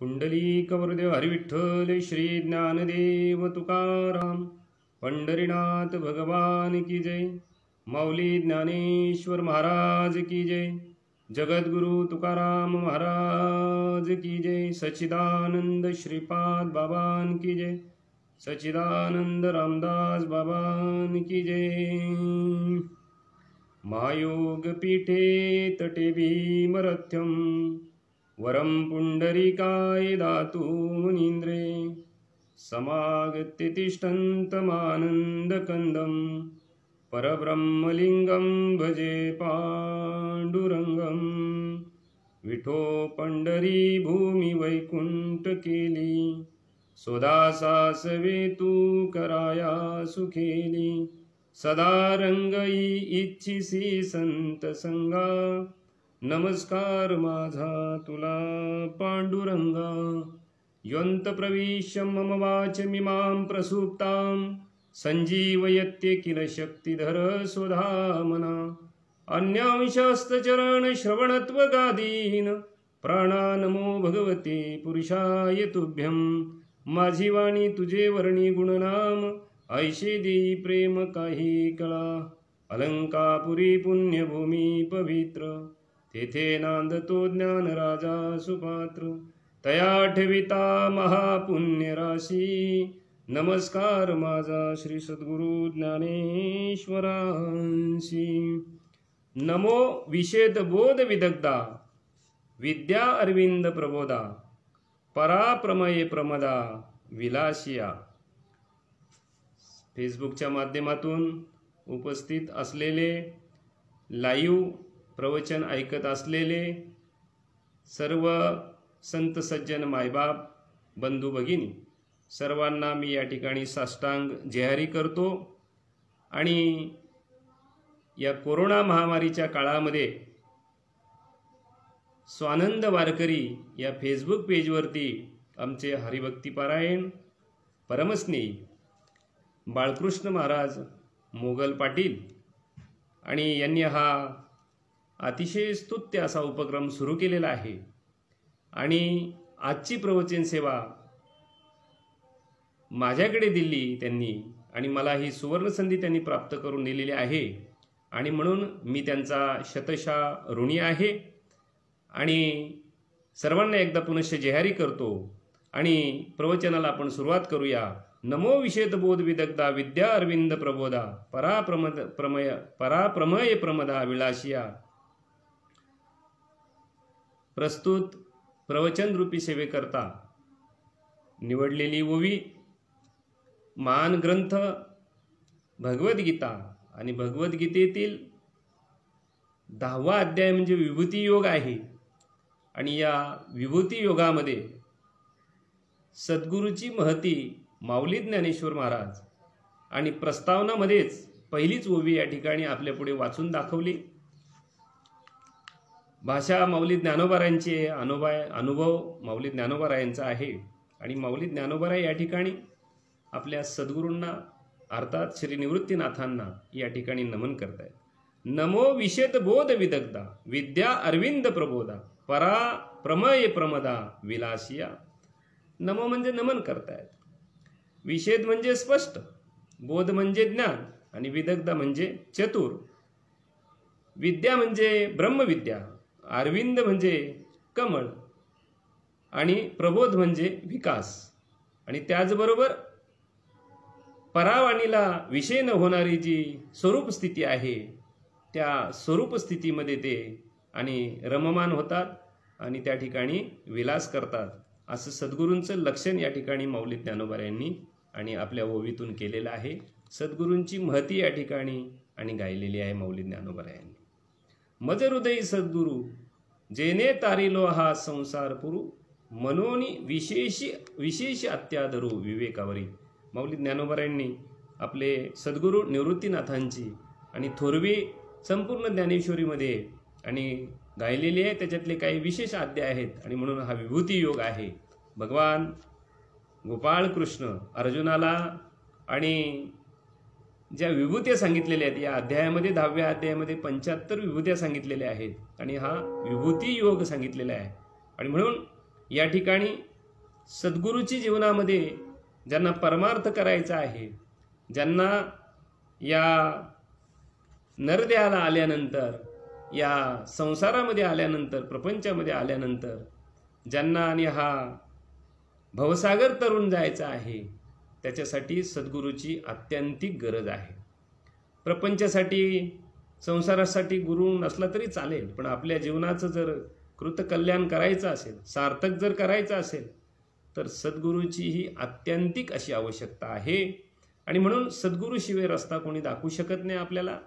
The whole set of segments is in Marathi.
पुंडलीकवरदेव हरिविठ्ठल श्री ज्ञानदेव तुकाराम पंढरीनाथ भगवान की जय। माऊली ज्ञानेश्वर महाराज की जय। जगद्गुरु तुकाराम महाराज की जय। सच्चिदानंद श्रीपाद बाबान की जय। सच्चिदानंद रामदास बाबान की जय। महायोग पीठे तटे भीमरथ्यम वरम पुंडरीकाय दातु मुनीन्द्रे समागत्य तिष्ठन्तमानन्दकन्दं परब्रह्मलिङ्गं भजे पाण्डुरङ्गं। विठो पंढरी भूमि वैकुंठ केली सोदासासवे तू कराया सुखेली। सदा रंगई इच्छिसी संत संगा नमस्कार माझा तुला पांडुरंगा। योऽन्त प्रविश्य मम वाचमिमां प्रसुप्तां संजीवयत्ये किल शक्तिधर स्वधामना। अन्यांशस्तचरण श्रवणत्वगादीन् प्राणा नमो भगवते पुरुषाय तुभ्यं। माझी वाणी तुझे वर्णी गुणनाम ऐशे देई प्रेम काही कळा। अलंकापुरी पुण्यभूमी पवित्र तेथे नांदतो ज्ञान राजा सुपात्र। तया ठेविता महापुण्य राशी नमस्कार माझा श्री सद्गुरु ज्ञानेश्वरांशी। नमो विषेद बोध विदग्धा विद्या अरविंद प्रबोधा पराप्रमये प्रमदा विलासिया। फेसबुकच्या माध्यमातून उपस्थित असलेले लाईव्ह प्रवचन ऐकत असलेले सर्व संत सज्जन मायबाप बंधू भगिनी सर्वांना मी या ठिकाणी साष्टांग जेहारी करतो। आणि या कोरोना महामारीच्या काळामध्ये स्वानंद वारकरी या फेसबुक पेजवरती आमचे हरिभक्ती पारायण परमस्नेही बाळकृष्ण महाराज मोगल पाटील आणि यांनी हा अतिशय स्तुत्य असा उपक्रम सुरू केलेला आहे। आणि आजची प्रवचन सेवा माझ्याकडे दिली त्यांनी आणि मला ही सुवर्ण संधी त्यांनी प्राप्त करून दिलेली आहे आणि म्हणून मी त्यांचा शतशः ऋणी आहे। आणि सर्वांना एकदा पुनश्च जेहारी करतो आणि प्रवचनाला आपण सुरुवात करूया। नमो विषेदबोध विदग्धा विद्या अरविंद प्रबोधा पराप्रमय प्रमदा विलासिया। प्रस्तुत प्रवचन रूपी सेवेकरता निवडलेली ओवी महान ग्रंथ भगवद्गीता आणि भगवद्गीतेतील 10वा अध्याय म्हणजे विभूती योग आहे। आणि या विभूती योगामध्ये सद्गुरूची महती माऊली ज्ञानेश्वर महाराज आणि प्रस्तावनामध्येच पहिलीच ओवी या ठिकाणी आपल्या पुढे वाचून दाखवली। भाषा माऊली ज्ञानोबारायांचे अनुभव माऊली ज्ञानोबारायांचा आहे आणि माऊली ज्ञानोबाराय या ठिकाणी आपल्या सद्गुरूंना अर्थात श्री निवृत्तीनाथांना या ठिकाणी नमन करतायत। नमो विषेद बोध विदग्धा विद्या अरविंद प्रबोधा पराप्रमय प्रमदा विलासिया। नमो म्हणजे नमन करतायत, विषेद म्हणजे स्पष्ट, बोध म्हणजे ज्ञान आणि विदग्ध म्हणजे चतुर। विद्या म्हणजे ब्रह्मविद्या, अरविंद म्हणजे कमळ आणि प्रबोध म्हणजे विकास। आणि त्याचबरोबर परावाणीला विषय न होणारी जी स्वरूप स्थिती आहे त्या स्वरूप स्थितीमध्ये ते आणि रममान होतात आणि त्या ठिकाणी विलास करतात असं सद्गुरूंचं लक्षण या ठिकाणी माऊली ज्ञानोबारायांनी आणि आपल्या ओवीतून केलेलं आहे। सद्गुरूंची महती या ठिकाणी आणि गायलेली आहे माऊली ज्ञानोबारायांनी। मज हृदयी सद्गुरु जेने तारिलो हा संसार पुरू मनोनी विशेष अत्यादरू विवेकावरी। माऊली ज्ञानोबारायांनी आपले सद्गुरू निवृत्तीनाथांची आणि थोरवी संपूर्ण ज्ञानेश्वरीमध्ये आणि गायलेली आहे, त्याच्यातले काही विशेष अध्याय आहेत आणि म्हणून हा विभूती योग आहे। भगवान गोपाळ कृष्ण अर्जुनाला आणि ज्या विभूत्या सांगितलेल्या आहेत या अध्यायामध्ये 10व्या अध्यायामध्ये 75 विभूत्या सांगितलेल्या आहेत आणि हा विभूती योग सांगितलेला आहे। आणि म्हणून या ठिकाणी सद्गुरूची जीवनामध्ये ज्यांना परमार्थ करायचा आहे, ज्यांना या नरदेहाला आल्यानंतर, या संसारामध्ये आल्यानंतर, प्रपंचामध्ये आल्यानंतर ज्यांना आणि हा भवसागर तरुण जायचा आहे, त्याच्यासाठी सद्गुरूची आत्यंतिक गरज आहे. प्रपंचासाठी, संसारासाठी गुरु नसला तरी चालेल, पण आपल्या जीवनाचं जर कृतकल्याण करायचं असेल, सार्थक जर करायचं असेल, तर सद्गुरूची ही आत्यंतिक अशी आवश्यकता आहे. आणि म्हणून सद्गुरूशिवाय रस्ता कोणी दाखवू शकत नाही आपल्याला.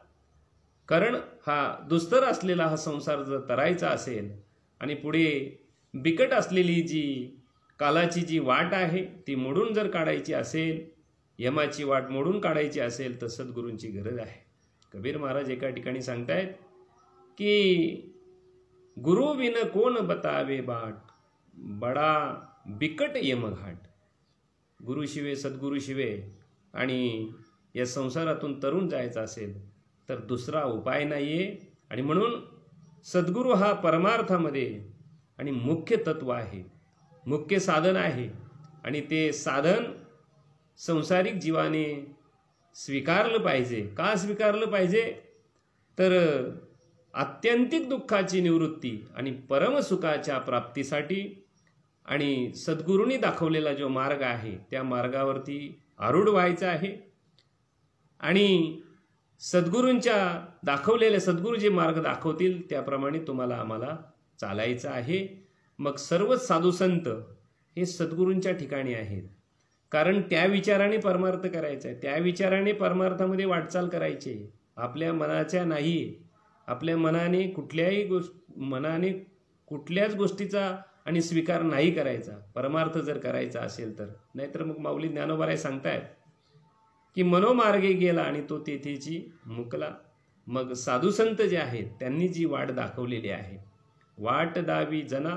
कारण हा दुस्तर असलेला हा संसार जर तरायचा असेल आणि पुढे बिकट असलेली जी कालाची जी वाट आहे ती मोडून जर काढायची असेल, यमाची वाट मोडून काढायची असेल, तर सद्गुरूंची गरज आहे. कबीर महाराज एका ठिकाणी सांगतायत की गुरु बिन कोण बतावे बाट, बडा बिकट यमघाट. गुरुशिवे, सद्गुरुशिवे आणि या संसारातून तरुण जायचं असेल तर दुसरा उपाय नाहीये. आणि म्हणून सद्गुरू हा परमार्थामध्ये आणि मुख्य तत्व आहे, मुख्य साधन आहे. आणि ते साधन संसारिक जीवाने स्वीकारलं पाहिजे. का स्वीकारलं पाहिजे? तर आत्यंतिक दुःखाची निवृत्ती आणि परमसुखाच्या प्राप्तीसाठी. आणि सद्गुरूंनी दाखवलेला जो मार्ग आहे त्या मार्गावरती आरूढ व्हायचं आहे. आणि सद्गुरूंच्या दाखवलेले, सद्गुरू जे मार्ग दाखवतील त्याप्रमाणे तुम्हाला आम्हाला चालायचं आहे. मग सर्वच साधुसंत हे सद्गुरूंच्या ठिकाणी आहेत, कारण त्या विचाराने परमार्थ करायचा आहे, त्या विचाराने परमार्थामध्ये वाटचाल करायची. आपल्या मनाच्या नाही, आपल्या मनाने कुठल्याच गोष्टीचा आणि स्वीकार नाही करायचा, परमार्थ जर करायचा असेल तर. नाहीतर मग माऊली ज्ञानोबाराय सांगतायत की मनोमार्गे गेला आणि तो तेथेची मुकला. मग साधुसंत जे आहेत त्यांनी जी वाट दाखवलेली आहे, वाट दावी जना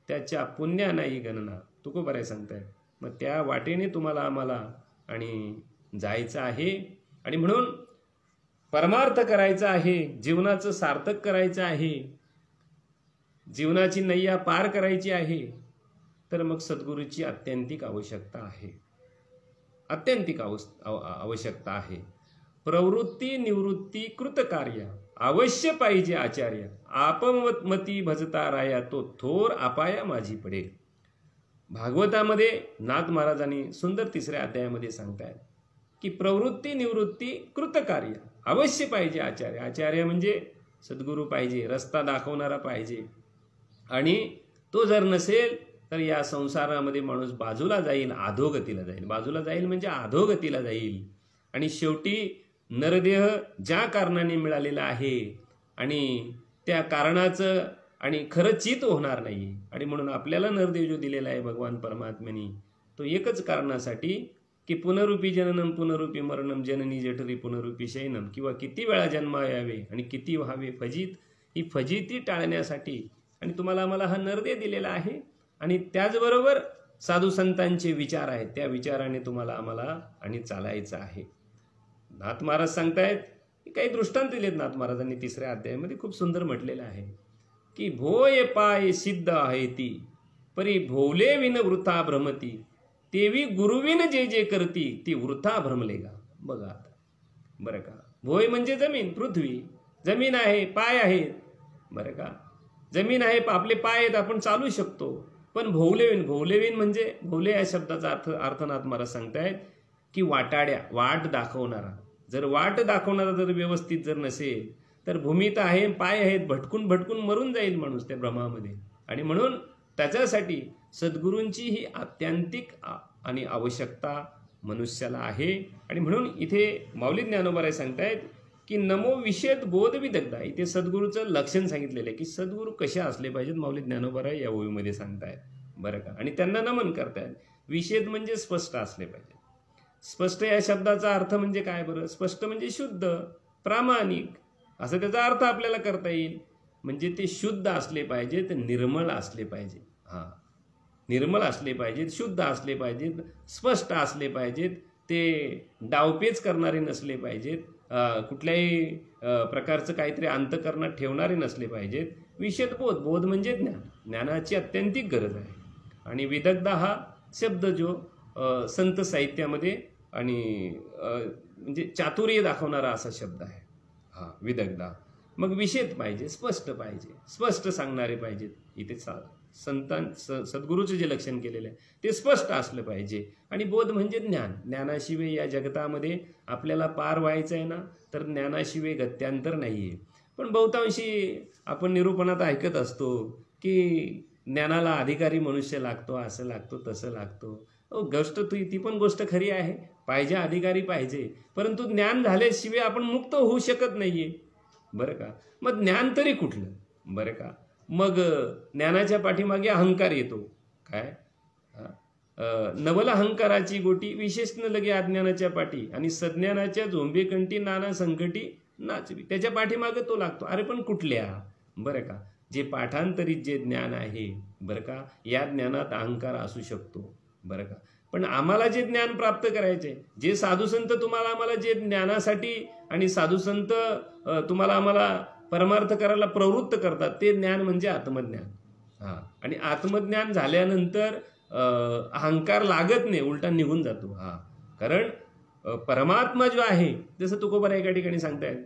त्याच्या पुण्या नाही गणना, तुकोबाराय सांगतायत. मग त्या वाटेने तुम्हाला आम्हाला आणि जायचं आहे. आणि म्हणून परमार्थ करायचा आहे, जीवनाचं सार्थक करायचं आहे, जीवनाची नैया पार करायची आहे, तर मग सद्गुरूची आत्यंतिक आवश्यकता आहे, आत्यंतिक आवश्यकता आहे. प्रवृत्ती निवृत्ती कृतकार्य अवश्य पाहिजे आचार्य, आपमती भजता राया तो थोर अपाया माझी पडेल. भागवतामध्ये नाथ महाराजांनी सुंदर 3ऱ्या अध्यायामध्ये सांगतायत की प्रवृत्ती निवृत्ती कृतकार्य अवश्य पाहिजे आचार्य. आचार्य म्हणजे सद्गुरू पाहिजे, रस्ता दाखवणारा पाहिजे. आणि तो जर नसेल तर या संसारामध्ये माणूस बाजूला जाईल, अधोगतीला जाईल. बाजूला जाईल म्हणजे अधोगतीला जाईल. आणि शेवटी नरदेह ज्या कारणाने मिळालेला आहे आणि त्या कारणाचं आणि खरं चित होणार नाही. आणि म्हणून आपल्याला नरदेव जो दिलेला आहे भगवान परमात्म्याने, तो एकच कारणासाठी की पुनरुपी जननम पुनरुपी मरणम जननी जठरी पुनरुपी शयनम, किंवा किती वेळा जन्म यावे आणि किती व्हावे फजित, ही फजिती टाळण्यासाठी आणि तुम्हाला आम्हाला हा नरदेह दिलेला आहे. आणि त्याचबरोबर साधुसंतांचे विचार आहेत, त्या विचाराने तुम्हाला आम्हाला आणि चालायचं आहे. नाथ महाराज सांगतायत की काही दृष्टांत दिलेत नाथ महाराजांनी 3ऱ्या अध्यायामध्ये, खूप सुंदर म्हटलेलं आहे की भोय पाय सिद्ध आहे ती परी भोवले विन वृथा भ्रमती, तेवी गुरुविन जे जे करती ती वृथा भ्रमले का. बघा आता, बरं का, भोय म्हणजे जमीन, पृथ्वी, जमीन आहे, पाय आहेत, बरं का, जमीन आहे, आपले पाय आहेत, आपण चालू शकतो. पण भोवलेविन, भोवलेविन म्हणजे, भोवले या शब्दाचा अर्थ नाथ महाराज सांगतायत की वाटाड्या, वाट दाखवणारा. जर वाट दाखवणारा जर व्यवस्थित जर नसेल तर भूमीत आहे, पाय आहेत, भटकून भटकून मरून जाईल माणूस त्या भ्रमामध्ये. आणि म्हणून त्याच्यासाठी सद्गुरूंची ही आत्यंतिक आणि आवश्यकता मनुष्याला आहे. आणि म्हणून इथे माऊली ज्ञानोबाराय सांगतायत की नमो विषेद बोध विदग्धा. इथे सद्गुरूचं लक्षण सांगितलेलं आहे की सद्गुरू कशा असले पाहिजेत, माऊली ज्ञानोबाराय या ओळीमध्ये सांगतायत, बरं का. आणि त्यांना नमन करतायत. विषेद म्हणजे स्पष्ट असले पाहिजे. स्पष्ट या शब्दाचा अर्थ म्हणजे काय बरं? स्पष्ट म्हणजे शुद्ध, प्रामाणिक, असं त्याचा अर्थ आपल्याला करता येईल. म्हणजे ते शुद्ध असले पाहिजेत, निर्मळ असले पाहिजे. हां, निर्मळ असले पाहिजेत, शुद्ध असले पाहिजेत, स्पष्ट असले पाहिजेत, ते डावपेच करणारे नसले पाहिजेत, कुठल्याही प्रकारचं काहीतरी अंतःकरणात ठेवणारे नसले पाहिजेत. विषद बोध, बोध म्हणजे ज्ञान, ज्ञानाची अत्यंतिक गरज आहे. आणि विदग्धा हा शब्द जो संत साहित्यामध्ये आणि म्हणजे चातुर्य दाखवणारा असा शब्द आहे हा विदग्धा. मग विषेद पाहिजे, स्पष्ट पाहिजे, स्पष्ट सांगणारे पाहिजेत. इथे सद्गुरूचं जे लक्षण केलेलं आहे ते स्पष्ट असलं पाहिजे. आणि बोध म्हणजे ज्ञान. ज्ञानाशिवाय या जगतामध्ये आपल्याला पार व्हायचं आहे ना, तर ज्ञानाशिवाय गत्यांतर नाही आहे. पण बहुतांशी आपण निरूपणात ऐकत असतो की ज्ञानाला अधिकारी मनुष्य लागतो, असं लागतो, तसं लागतो. गोष्ट ती पण गोष्ट खरी आहे, पाहिजे अधिकारी पाहिजे, परंतु ज्ञान झाल्याशिवाय आपण मुक्त होऊ शकत नाहीये, बरं का. मग ज्ञान तरी कुठलं, बरं का. मग ज्ञानाच्या पाठीमागे अहंकार येतो. काय नवल अहंकाराची गोटी विशेषण लगे अज्ञानाच्या पाठी आणि सज्ञानाच्या झोंबेकंठी नाना संकटी नाचवी. त्याच्या पाठीमागे तो लागतो. अरे पण कुठल्या, बरं का. जे पाठांतरित जे ज्ञान आहे, बरं का, या ज्ञानात अहंकार असू शकतो, बरं का. पण आम्हाला जे ज्ञान प्राप्त करायचे, जे साधुसंत तुम्हाला आम्हाला जे ज्ञानासाठी आणि साधुसंत तुम्हाला आम्हाला परमार्थ करायला प्रवृत्त करतात, ते ज्ञान म्हणजे आत्मज्ञान. हा. आणि आत्मज्ञान झाल्यानंतर अहंकार लागत नाही, उलटा निघून जातो. हा. कारण परमात्मा जो आहे, जसं तुकोबारा एका ठिकाणी सांगतायत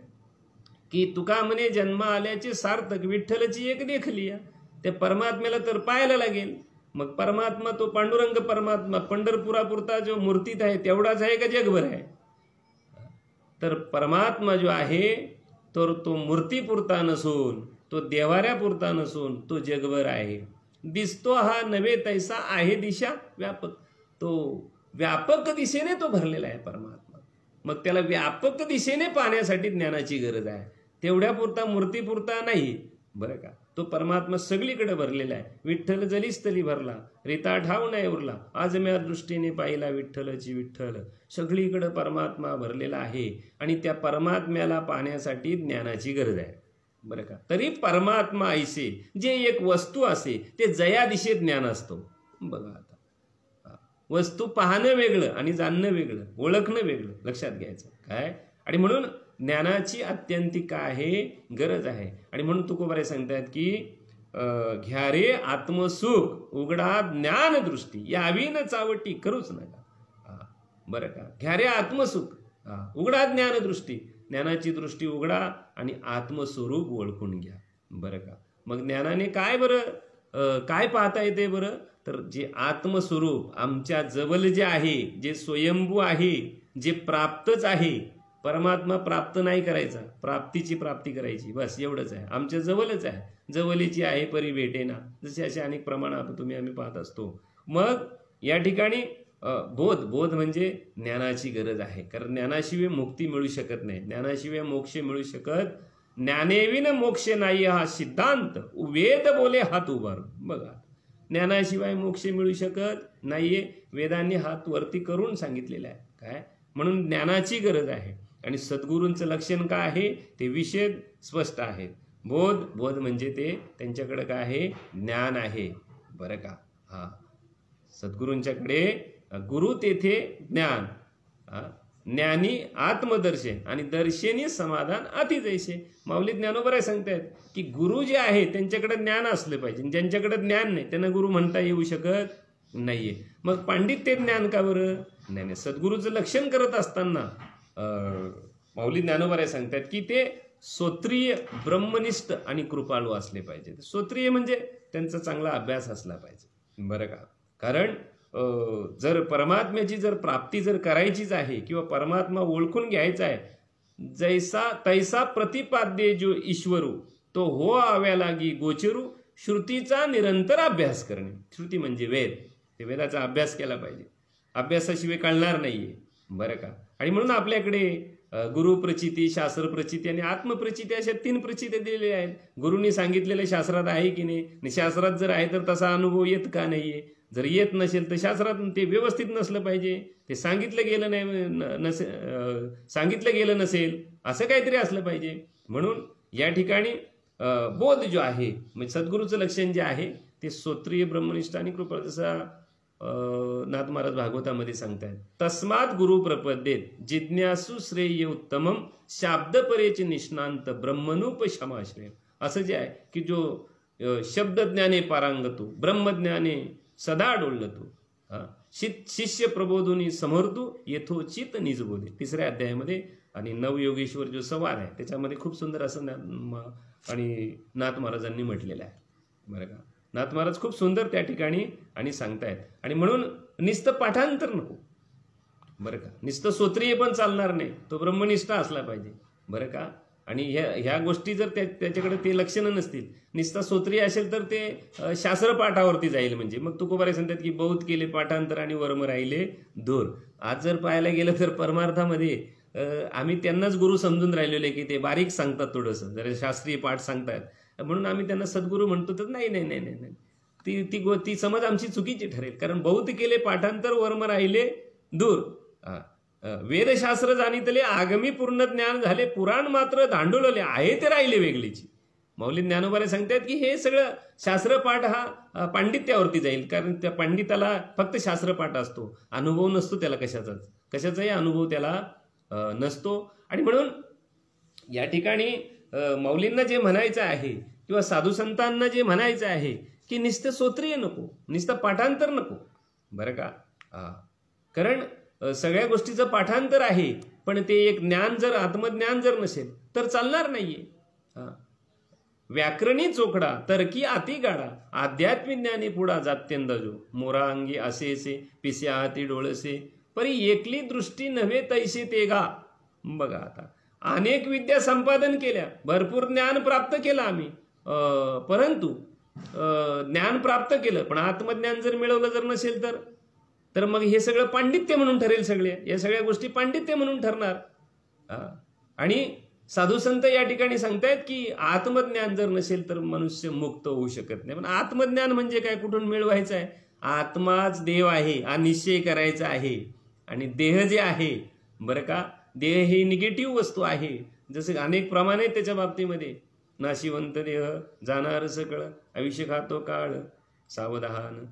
की तुका म्हणे जन्म आल्याचे सार्थक विठ्ठलची एक देखलिया. त्या परमात्म्याला तर पाहायला लागेल. मग परमात्मा तो पांडुरंग परमात्मा पंढरपुरापुरता जो मूर्तीत आहे तेवढाच आहे का जगभर आहे? तर परमात्मा जो आहे तर तो मूर्तीपुरता नसून, तो देवाऱ्यापुरता नसून, तो जगभर आहे. दिसतो हा नव्हे तैसा आहे दिशा व्यापक. तो व्यापक दिशेने तो भरलेला आहे परमात्मा. मग त्याला व्यापक दिशेने पाहण्यासाठी ज्ञानाची गरज आहे. तेवढ्यापुरता मूर्तीपुरता नाही, बरं का. तो परमात्मा सगळीकडे भरलेला आहे. विठ्ठल जलीस्थली भरला, रीता ठाव नाही उरला, आज म्या दृष्टीने पाहिला विठ्ठलची विठ्ठल. सगळीकडे परमात्मा भरलेला आहे आणि त्या परमात्म्याला पाहण्यासाठी ज्ञानाची गरज आहे, बरं का. तरी परमात्मा ऐसे जे एक वस्तू असे ते जया दिशे ज्ञान असतो. बघा आता वस्तू पाहणं वेगळं आणि जाणणं वेगळं, ओळखणं वेगळं, लक्षात घ्यायचं काय. आणि म्हणून ज्ञानाची अत्यंतिक आहे गरज आहे. आणि म्हणून तुकोबारे सांगतात की घ्या रे आत्मसुख उघडा ज्ञान दृष्टी यावी न चावटी करूच नका, बरं का. घ्या रे आत्मसुख, उघडा ज्ञान दृष्टी, ज्ञानाची दृष्टी उघडा आणि आत्मस्वरूप ओळखून घ्या, बरं का. मग ज्ञानाने काय बरं काय पाहता येते बरं, तर जे आत्मस्वरूप आमच्या जवळ जे आहे, जे स्वयंभू आहे, जे प्राप्तच आहे. परमात्मा प्राप्त नाही करायचा, प्राप्तीची प्राप्ती करायची, बस एवढंच आहे. आमच्या जवळच आहे, जवळची आहे परी भेटेना, जसे असे अनेक प्रमाण आम्ही पाहत असतो. मग या ठिकाणी बोध म्हणजे ज्ञानाची गरज आहे. कारण ज्ञानाशिवाय मुक्ती मिळू शकत नाही, ज्ञानाशिवाय मोक्ष मिळू शकत. ज्ञानेविन मोक्ष नाही हा सिद्धांत वेद बोले हात उभारून. बघा, ज्ञानाशिवाय मोक्ष मिळू शकत नाहीये, वेदांनी हात वरती करून सांगितलेलं आहे काय. म्हणून ज्ञानाची गरज आहे. आणि सद्गुरूंचं लक्षण काय आहे ते विषेद स्पष्ट आहेत. बोध म्हणजे ते त्यांच्याकडे काय आहे, ज्ञान आहे, बरं का. हा, सद्गुरूंच्याकडे गुरु तेथे ज्ञान, ज्ञानी आत्मदर्शन आणि दर्शनी समाधान अति जैसे. माऊली ज्ञानोबराय सांगतायत की गुरु जे आहे त्यांच्याकडे ज्ञान असलं पाहिजे. ज्यांच्याकडे ज्ञान नाही त्यांना गुरु म्हणता येऊ शकत नाहीये. मग पांडित्य ज्ञान का बरं नाही. सद्गुरूचं लक्षण करत असताना माऊली ज्ञानोबराय सांगतात की ते श्रोत्रिय ब्रह्मनिष्ठ आणि कृपाळू असले पाहिजे. श्रोत्रिय म्हणजे त्यांचा चांगला अभ्यास असला पाहिजे, बरं का. कारण जर परमात्म्याची जर प्राप्ती जर करायचीच आहे किंवा परमात्मा ओळखून घ्यायचा आहे, जैसा तैसा प्रतिपाद्य जो ईश्वरू तो हो आव्या लागी गोचरू. श्रुतीचा निरंतर अभ्यास करणे. श्रुती म्हणजे वेद, ते वेदाचा अभ्यास केला पाहिजे. अभ्यासाशिवाय कळणार नाहीये, बरं का. आणि म्हणून आपल्याकडे गुरुप्रचिती, शास्त्रप्रचिती आणि आत्मप्रचिती अशा 3 प्रचिती दिलेल्या आहेत. गुरुनी सांगितलेलं शास्त्रात आहे की नाही, आणि शास्त्रात जर आहे तर तसा अनुभव येत का नाहीये. जर येत नसेल तर शास्त्रात ते व्यवस्थित नसलं पाहिजे, ते सांगितलं गेलं नाही सांगितलं गेलं नसेल, असं काहीतरी असलं पाहिजे. म्हणून या ठिकाणी बोध जो आहे म्हणजे सद्गुरूचं लक्षण जे आहे ते श्रोत्रिय ब्रह्मनिष्ठ आणि कृपा. जसा नाथ महाराज भागवतामध्ये सांगतायत, तस्मात गुरु प्रपदेत जिज्ञासु श्रेय उत्तमम शाब्दपरेचे निष्णांत ब्रह्मनूप क्षमाश्रय. असं जे आहे की जो शब्दज्ञाने पारांगतो, ब्रह्मज्ञाने सदा डोलतो. शिष्य प्रबोधुनी समर्थू यथोचित निजबोधे, 3ऱ्या अध्यायामध्ये. आणि नवयोगेश्वर जो संवाद आहे त्याच्यामध्ये खूप सुंदर असं आणि नाथ महाराजांनी म्हटलेलं आहे. बरं का, नाथ महाराज खूप सुंदर त्या ठिकाणी आणि सांगतायत. आणि म्हणून नुसतं पाठांतर नको. बरं का, नुसतं सोत्रीय पण चालणार नाही, तो ब्रह्मनिष्ठा असला पाहिजे. बरं का, आणि ह्या गोष्टी जर त्याच्याकडे ते लक्षणं नसतील, नुसता सोत्रीय असेल तर ते शास्त्र पाठावरती जाईल. म्हणजे मग तुकोबारे सांगतात की बहुत केले पाठांतर आणि वर्म राहिले दूर. आज जर पाहायला गेलं तर परमार्थामध्ये आम्ही त्यांनाच गुरु समजून राहिलेले की ते बारीक सांगतात, थोडंसं जरा शास्त्रीय पाठ सांगतात, म्हणून आम्ही त्यांना सद्गुरू म्हणतो. तर नाही नाही नाही नाही, ती समज आमची चुकीची ठरेल. कारण बहुत केले पाठांतर वर्म राहिले दूर. वेदशास्त्र जाणितले आगमी पूर्ण ज्ञान झाले, पुराण मात्र धांडुळले आहे ते राहिले वेगळीची. मौली ज्ञानोबाला सांगतात की हे सगळं शास्त्रपाठ हा पांडित्यावरती जाईल. कारण त्या पंडिताला फक्त शास्त्रपाठ असतो, अनुभव नसतो त्याला, कशाचाही अनुभव त्याला नसतो. आणि म्हणून या ठिकाणी मौलींना जे म्हणायचं आहे किंवा साधू संतांना जे म्हणायचं आहे की नुसतं सोत्रीय नको, नुसतं पाठांतर नको. बरं का, कारण सगळ्या गोष्टीचं पाठांतर आहे, पण ते एक ज्ञान जर आत्मज्ञान जर नसेल तर चालणार नाहीये. व्याकरणी चोखडा तर्की आती गाडा, आध्यात्मिक ज्ञानी पुढा जात्यंदाजो, मोरा अंगी असेसे पिस्या हाती डोळसे, परी एकली दृष्टी नव्हे तैसे ते गा. बघा, आता अनेक विद्या संपादन केल्या, भरपूर ज्ञान प्राप्त केलं आम्ही, परंतु ज्ञान प्राप्त केलं पण आत्मज्ञान जर मिळवलं जर नसेल तर मग हे सगळं पांडित्य म्हणून ठरेल. या सगळ्या गोष्टी पांडित्य म्हणून ठरणार. आणि साधू संत या ठिकाणी सांगतायत की आत्मज्ञान जर नसेल तर मनुष्य मुक्त होऊ शकत नाही. पण आत्मज्ञान म्हणजे काय, कुठून मिळवायचं आहे? आत्माच देव आहे हा निश्चय करायचा आहे. आणि देह जे आहे, बरं का, देह ही निगेटिव्ह वस्तू आहे. जसं अनेक प्रमाण आहेत त्याच्या बाबतीमध्ये. नाशिवंत देह जाणार सकळ, आयुष्य खातो काळ सावधान.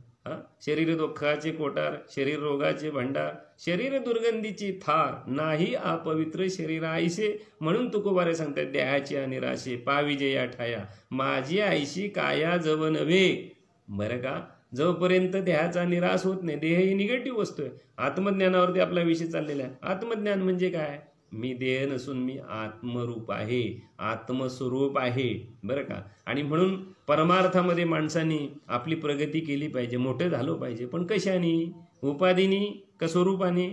शरीर दुःखाचे कोटार, शरीर रोगाचे भंडार, शरीर दुर्गंधीची थार, नाही अपवित्र शरीर आईसे. म्हणून तुकोबारे सांगतात देहाची अनिराशे पाविजे या ठाया, माझी आईशी काया जव नव्हे. बरं का, जोपर्यंत देहाचा निराश होत नाही, देह ही निगेटिव्ह वस्तू आहे. आत्मज्ञानावरती आपला विषय चाललेला आहे. आत्मज्ञान म्हणजे काय? मी देह नसून मी आत्मरूप आहे, आत्मस्वरूप आहे. बरं का, आणि म्हणून परमार्थामध्ये माणसांनी आपली प्रगती केली पाहिजे, मोठं झालं पाहिजे. पण कशाने? उपाधीनी का स्वरूपाने?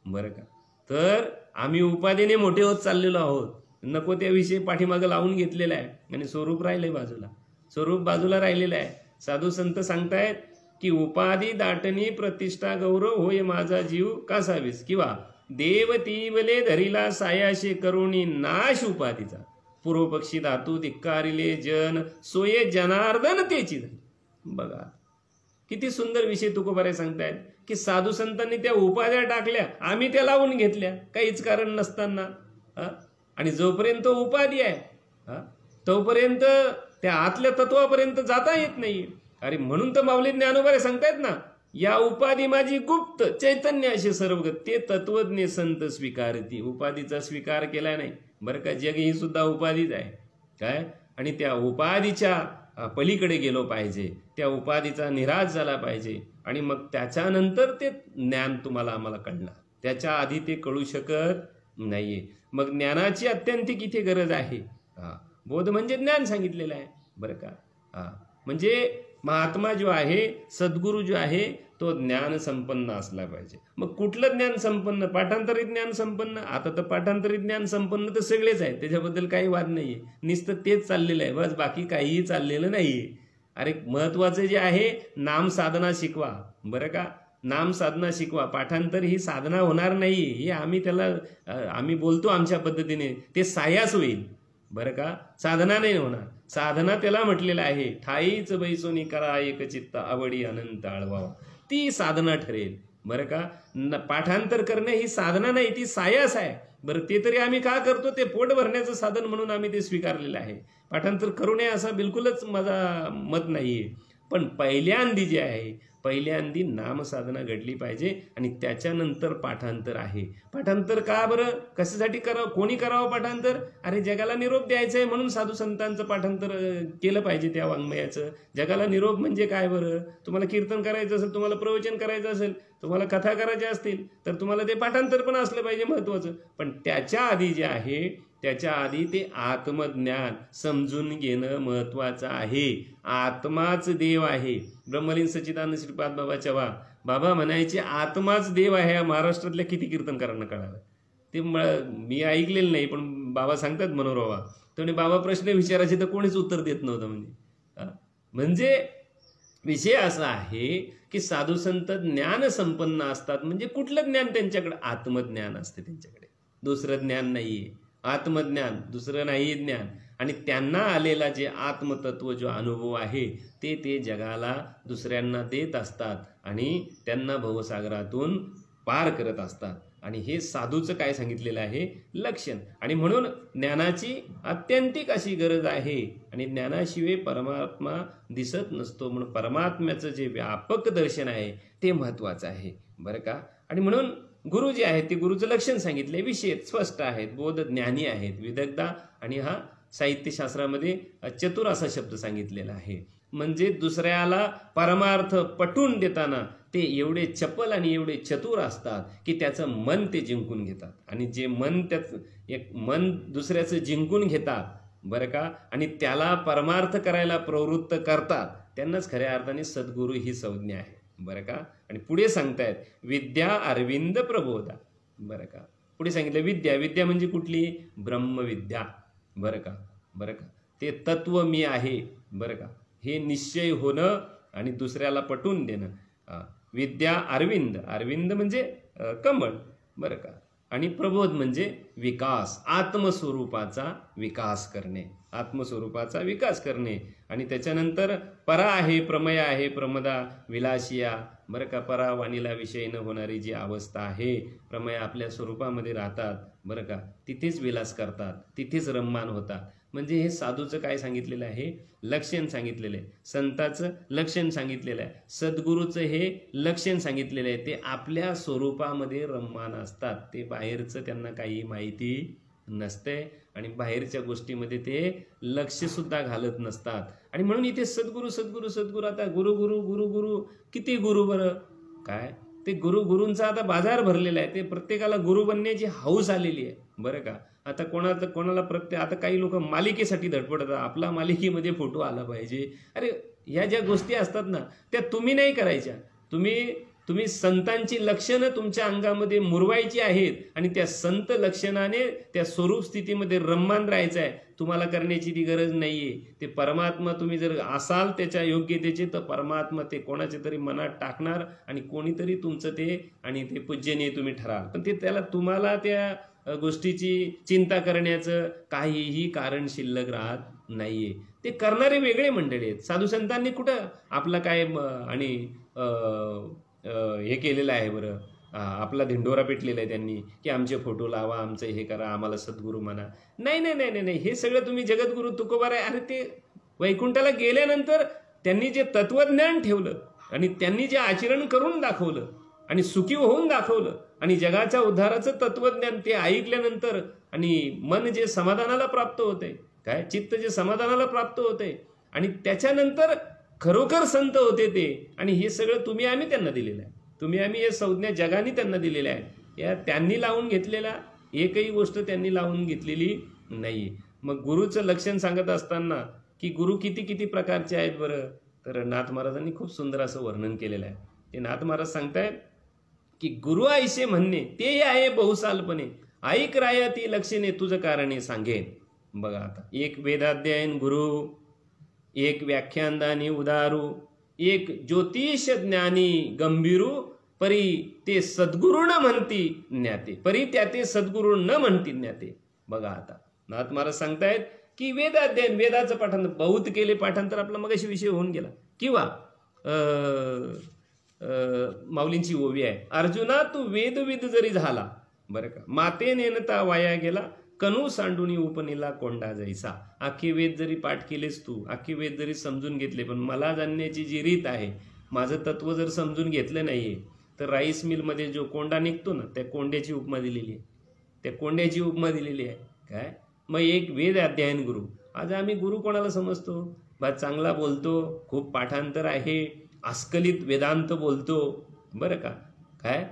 बरं का, तर आम्ही उपाधीने मोठे होत चाललेलो आहोत. नको त्या विषय पाठीमागं लावून घेतलेला आहे आणि स्वरूप राहिलंय बाजूला, स्वरूप बाजूला राहिलेलं आहे. साधू संत सांगतायत की उपाधी दाटणी प्रतिष्ठा गौरव होय माझा जीव कासावीस, किंवा देव तीवले धरिला सायाशे करुणी नाश उपाधीचा, पूर्वपक्षी धातू धिक्कारिले जन सोये जनार्दन तेची. बघा किती सुंदर विषय तुकोबारे सांगतायत की साधू संतांनी त्या उपाध्या टाकल्या, आम्ही त्या लावून घेतल्या काहीच कारण नसताना. आणि जोपर्यंत उपाधी आहे तोपर्यंत त्या आतल्या तत्वापर्यंत जाता येत नाही. अरे म्हणून तर माऊली ज्ञानोबारे सांगतायत ना, या उपाधी माझी गुप्त चैतन्य असे सर्वगत, ते तत्वज्ञ संत स्वीकारती. उपाधीचा स्वीकार केला नाही. बरं का, जग ही सुद्धा उपाधीच आहे काय. आणि त्या उपाधीच्या पलीकडे गेलो पाहिजे, त्या उपाधीचा निराश झाला पाहिजे. आणि मग त्याच्यानंतर ते ज्ञान तुम्हाला आम्हाला कळणार, त्याच्या आधी ते कळू शकत नाहीये. मग ज्ञानाची अत्यंतिक इथे गरज आहे. बोध म्हणजे ज्ञान सांगितलेलं आहे. बरं का, म्हणजे महात्मा जो आहे, सद्गुरू जो आहे, तो ज्ञान संपन्न असला पाहिजे. मग कुठलं ज्ञान संपन्न? पाठांतरित ज्ञान संपन्न. आता तर पाठांतरित ज्ञान संपन्न तर सगळेच आहे, त्याच्याबद्दल काही वाद नाहीये. नुसतं तेच चाललेलं आहे बस, बाकी काहीही चाललेलं नाहीये. अरे महत्वाचं जे आहे, नाम साधना शिकवा. बरं का, नाम साधना शिकवा. पाठांतर ही साधना होणार नाही, हे आम्ही बोलतो आमच्या पद्धतीने, ते सायास होईल. बरं का, साधना नाही होणार. साधना त्याला म्हटलेलं आहे, ठाईच बैसोनी करा एक चित्त आवडी अनंत आळवावा, ती साधना ठरेल. बरं का, पाठांतर करणे ही साधना नाही, ती सायास आहे. बरं, ते तरी आम्ही का करतो? ते पोट भरण्याचं साधन म्हणून आम्ही ते स्वीकारलेलं आहे. पाठांतर करू नये असा बिलकुलच माझा मत नाहीये. पण पहिल्यांदी जे आहे, पहिल्यांदी नामसाधना घडली पाहिजे आणि त्याच्यानंतर पाठांतर आहे. पाठांतर का बरं, कशासाठी करावं, कोणी करावं पाठांतर? अरे जगाला निरोप द्यायचा आहे म्हणून साधू संतांचं पाठांतर केलं पाहिजे त्या वाङ्मयाचं. जगाला निरोप म्हणजे काय बरं? तुम्हाला कीर्तन करायचं असेल, तुम्हाला प्रवचन करायचं असेल, तुम्हाला कथा करायच्या असतील तर तुम्हाला ते पाठांतर पण असलं पाहिजे महत्त्वाचं. पण त्याच्या आधी जे आहे, त्याच्या आधी ते आत्मज्ञान समजून घेणं महत्त्वाचं आहे. आत्माच देव आहे. ब्रह्मलीन सच्चिदानंद श्रीपाद बाबाच्या बाबा म्हणायचे आत्माच देव आहे. या महाराष्ट्रातल्या किती कीर्तनकारांना कळालं ते मी ऐकलेलं नाही, पण बाबा सांगतात मनोरवा तर बाबा प्रश्न विचारायचे तर कोणीच उत्तर देत नव्हतं. म्हणजे विषय असा आहे की साधू संत ज्ञान संपन्न असतात. म्हणजे कुठलं ज्ञान त्यांच्याकडे? आत्मज्ञान असते त्यांच्याकडे, दुसरं ज्ञान नाहीये. आत्मज्ञान, दुसरं नाही ज्ञान. आणि त्यांना आलेला जे आत्मतत्व जो अनुभव आहे ते जगाला दुसऱ्यांना देत असतात आणि त्यांना भवसागरातून पार करत असतात. आणि हे साधूचं काय सांगितलेलं आहे? लक्षण. आणि म्हणून ज्ञानाची अत्यंतिक अशी गरज आहे आणि ज्ञानाशिवाय परमात्मा दिसत नसतो. म्हणून परमात्म्याचं जे व्यापक दर्शन आहे ते महत्त्वाचं आहे बरं का. आणि म्हणून गुरु जे आहेत ते गुरुचं लक्षण सांगितले, विषय स्पष्ट आहेत, बोध ज्ञानी आहेत, विदग्धा. आणि हा साहित्यशास्त्रामध्ये चतुर असा शब्द सांगितलेला आहे. म्हणजे दुसऱ्याला परमार्थ पटवून देताना ते एवढे चपल आणि एवढे चतुर असतात की त्याचं मन ते जिंकून घेतात. आणि जे मन एक मन दुसऱ्याचं जिंकून घेतात बरं का आणि त्याला परमार्थ करायला प्रवृत्त करतात, त्यांनाच खऱ्या अर्थाने सद्गुरू ही संज्ञा आहे बरं का. आणि पुढे सांगतायत विद्या अरविंद प्रबोधा बरं का. पुढे सांगितलं विद्या म्हणजे कुठली? ब्रह्मविद्या बरं का. ते तत्व मी आहे बरं का, हे निश्चय होणं आणि दुसऱ्याला पटवून देणं. विद्या अरविंद म्हणजे कमळ बरं का. आणि प्रबोध म्हणजे विकास, आत्मस्वरूपाचा विकास करणे. आणि त्याच्यानंतर परा आहे, प्रमय आहे, प्रमदा विलासिया बरं का. परा वाणीला विषय न होणारी जी अवस्था आहे, प्रमय आपल्या स्वरूपामध्ये राहतात बरं का, तिथेच विलास करतात, तिथेच रममान होतात. म्हणजे हे साधूचं काय सांगितलेलं आहे? लक्षण सांगितलेलं आहे. संताचं लक्षण सांगितलेलं आहे. सद्गुरूचं हे लक्षण सांगितलेलं आहे. ते आपल्या स्वरूपामध्ये रममान असतात. ते बाहेरचं त्यांना काही माहिती नसते आणि बाहेरच्या गोष्टीमध्ये ते लक्ष सुद्धा घालत नसतात. आणि म्हणून इथे सद्गुरू आता गुरु किती गुरु बरं काय. ते गुरूंचा आता बाजार भरलेला आहे. ते प्रत्येकाला गुरु बनण्याची हौस आलेली आहे बरं का. आता कोणाला आता काही लोक मालिकेसाठी धडपडतात, आपला मालिकेमध्ये फोटो आला पाहिजे. अरे ह्या ज्या गोष्टी असतात ना त्या तुम्ही नाही करायच्या. तुम्ही संतांची लक्षणं तुमच्या अंगामध्ये मुरवायची आहेत आणि त्या संत लक्षणाने त्या स्वरूप स्थितीमध्ये रममान राहायचं आहे. तुम्हाला करण्याची ती गरज नाहीये. ते परमात्मा तुम्ही जर असाल त्याच्या योग्यतेचे तर परमात्मा ते कोणाच्या तरी मनात टाकणार आणि कोणीतरी तुमचं ते आणि ते पूजनीय तुम्ही ठराल. पण ते तुम्हाला त्या गोष्टीची चिंता करण्याचं काहीही कारण शिल्लक राहत नाहीये. ते करणारे वेगळे मंडळी आहेत. साधू संतांनी कुठं आपला काय आणि हे केलेलं आहे बरं, आपला धिंडोरा पेटलेला आहे त्यांनी की आमचे फोटो लावा, आमचं हे करा, आम्हाला सद्गुरू म्हणा. नाही. हे सगळं तुम्ही जगद्गुरू तुकोबार आहे. अरे ते वैकुंठाला गेल्यानंतर त्यांनी जे तत्वज्ञान ठेवलं आणि त्यांनी जे आचरण करून दाखवलं आणि सुखी होऊन दाखवलं आणि जगाच्या उद्धाराचं तत्वज्ञान ते ऐकल्यानंतर आणि मन जे समाधानाला प्राप्त होते, काय चित्त जे समाधानाला प्राप्त होते आणि त्याच्यानंतर खरोखर संत होते ते. आणि हे सगळं तुम्ही आम्ही त्यांना दिलेलं आहे. तुम्ही आम्ही हे संज्ञा जगाने त्यांना दिलेल्या आहे. या त्यांनी लावून घेतलेला एकही गोष्ट त्यांनी लावून घेतलेली नाही. मग गुरुचं लक्षण सांगत असताना की गुरु किती प्रकारचे आहेत बरं, तर नाथ महाराजांनी खूप सुंदर असं वर्णन केलेलं आहे. ते नाथ महाराज सांगतायत की गुरु आईसे म्हणणे ते आहे बहुसालपणे, ऐक राया ती लक्षणे तुझं कारणे सांगेन. बघा आता, एक वेदाध्ययन गुरु, एक व्याख्यानदानी उदारू, एक ज्योतिष ज्ञानी गंभीरू, परी ते सद्गुरु न म्हणती ज्ञाते, परी त्या ते सद्गुरु न म्हणती ज्ञाते. बघा आता नाथ महाराज सांगतायत की वेदाध्ययन, वेदाचं पाठांतर बहुत केले पाठांतर, आपला मगाशी विषय होऊन गेला. किंवा माऊलींची ओवी आहे, अर्जुना तू वेदविद जरी झाला बरं का, माते नेनता वाया गेला, कनू सांडुनी उपनीला कोंडा जैसा. आखे वेद जरी पाठ केलेस तू, आखे वेद जरी समजून घेतले, पण मला जाणण्याची जी रीत आहे माझं तत्व जर समजून घेतलं नाहीये तर राईस मिलमध्ये जो कोंडा निघतो ना, त्या कोंड्याची उपमा दिलेली आहे, त्या कोंड्याची उपमा दिलेली आहे. काय मग एक वेद अध्ययन गुरु. आज आम्ही गुरु कोणाला समजतो? बा चांगला बोलतो, खूप पाठांतर आहे, अस्खलित वेदांत बोलतो, बरं का. काय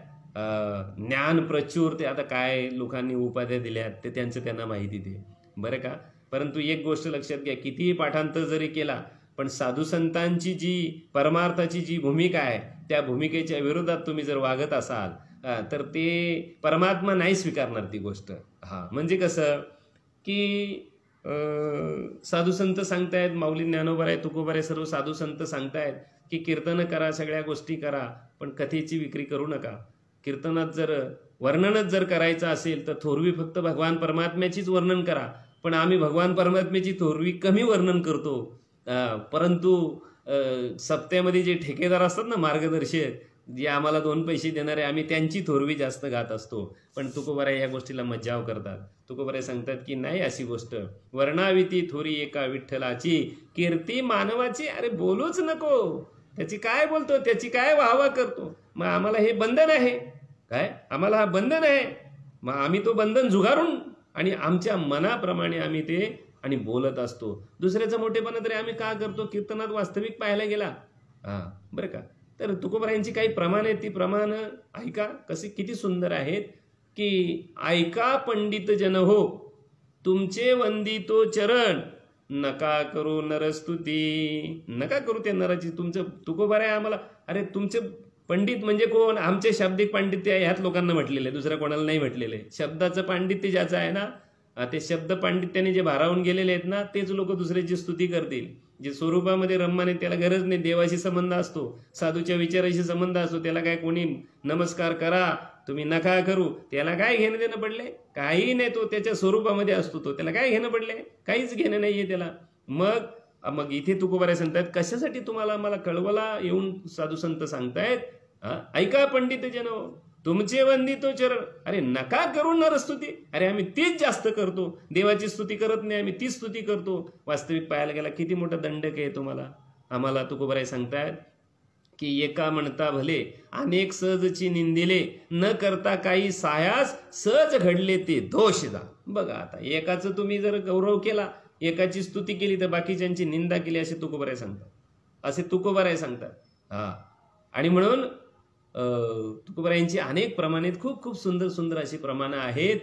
ज्ञान प्रचूर, ते आता काय लोकांनी उपाध्या दिल्यात ते त्यांचं त्यांना माहिती ते, बरं का. परंतु एक गोष्ट लक्षात घ्या, कितीही पाठांतर जरी केला पण साधू संतांची जी परमार्थाची जी भूमिका आहे त्या भूमिकेच्या विरोधात तुम्ही जर वागत असाल तर ते परमात्मा नाही स्वीकारणार ती गोष्ट. म्हणजे कसं की साधू संत सांगतायत, माऊली ज्ञानोबा आहे, तुकोबा आहे, सर्व साधू संत सांगतायत की कीर्तन करा, सगळ्या गोष्टी करा, पण कथेची विक्री करू नका. कीर्तनात जर वर्णनच जर करायचं असेल तर थोरवी फक्त भगवान परमात्म्याचीच वर्णन करा. पण आम्ही भगवान परमात्म्याची थोरवी कमी वर्णन करतो. परंतु सप्त्यामध्ये जे ठेकेदार असतात ना, मार्गदर्शक, जे आम्हाला 2 पैसे देणारे, आम्ही त्यांची थोरवी जास्त गात असतो. पण तुकोबाराय या गोष्टीला मज्जाव करतात. तुकोबाराय सांगतात की नाही अशी गोष्ट. वर्णाविती थोरी एका विठ्ठलाची, कीर्ती मानवाची. अरे बोलूच नको, त्याची काय बोलतो, त्याची काय वाहवा करतो. मग आम्हाला हे बंधन आहे काय, आम्हाला हा बंधन आहे. मग आम्ही तो बंधन झुगारून आणि आमच्या मनाप्रमाणे आम्ही ते आणि बोलत असतो. दुसऱ्याचा मोठेपणा तरी आम्ही का करतो? कीर्तनात वास्तविक पाहायला गेला बरं का. तर तुकोबारायांची काही प्रमाण आहेत, ती प्रमाण ऐका कशी किती सुंदर आहेत. की ऐका पंडित जन हो, तुमचे वंदितो चरण, नका करू नरस्तुती. नका करू त्या नराची. तुमचं तुकोबाराय आम्हाला, अरे तुमचे पंडित म्हणजे कोण? आमचे शाब्दिक पांडित्य आहे ह्यात लोकांना म्हटलेलं आहे, दुसऱ्या कोणाला नाही म्हटलेलं आहे. शब्दाचं पांडित्य ज्याचं आहे ना, ते शब्द पांडित्याने जे भारावून गेलेले आहेत ना, तेच लोक दुसऱ्याची स्तुती करतील. जे स्वरूपामध्ये रम्मान आहे त्याला गरज नाही, देवाशी संबंध असतो, साधूच्या विचाराशी संबंध असतो. त्याला काय कोणी नमस्कार करा, तुम्ही नका करू, त्याला काय घेणं देणं पडले? काही नाही, तो त्याच्या स्वरूपामध्ये असतो, तो त्याला काय घेणं पडले? काहीच घेणं नाहीये त्याला. मग इथे तुकोबाराय सांगतायत, कशासाठी तुम्हाला मला कळवला येऊन साधू संत सांगतायत, ऐका पंडित जन हो, तुमचे वंदितो चरण. अरे नका करू नरस्तुती. अरे आम्ही तीच जास्त करतो, देवाची स्तुती करत नाही, आम्ही तीच स्तुती करतो. वास्तविक पाहायला गेला किती मोठा दंडक आहे तुम्हाला. आम्हाला तुकोबाराय सांगतायत की एका म्हणता भले, अनेक सहजची निंदिले, न करता काही सायास, सहज घडले ते दोष जा. बघा आता, एकाचं तुम्ही जर गौरव केला, एकाची स्तुती केली तर बाकीच्यांची निंदा केली, असे तुकोबाराय सांगतात, असे तुकोबाराय सांगतात. आणि म्हणून तुकोबारायांची अनेक प्रमाणे खूप खूप सुंदर सुंदर अशी प्रमाणं आहेत.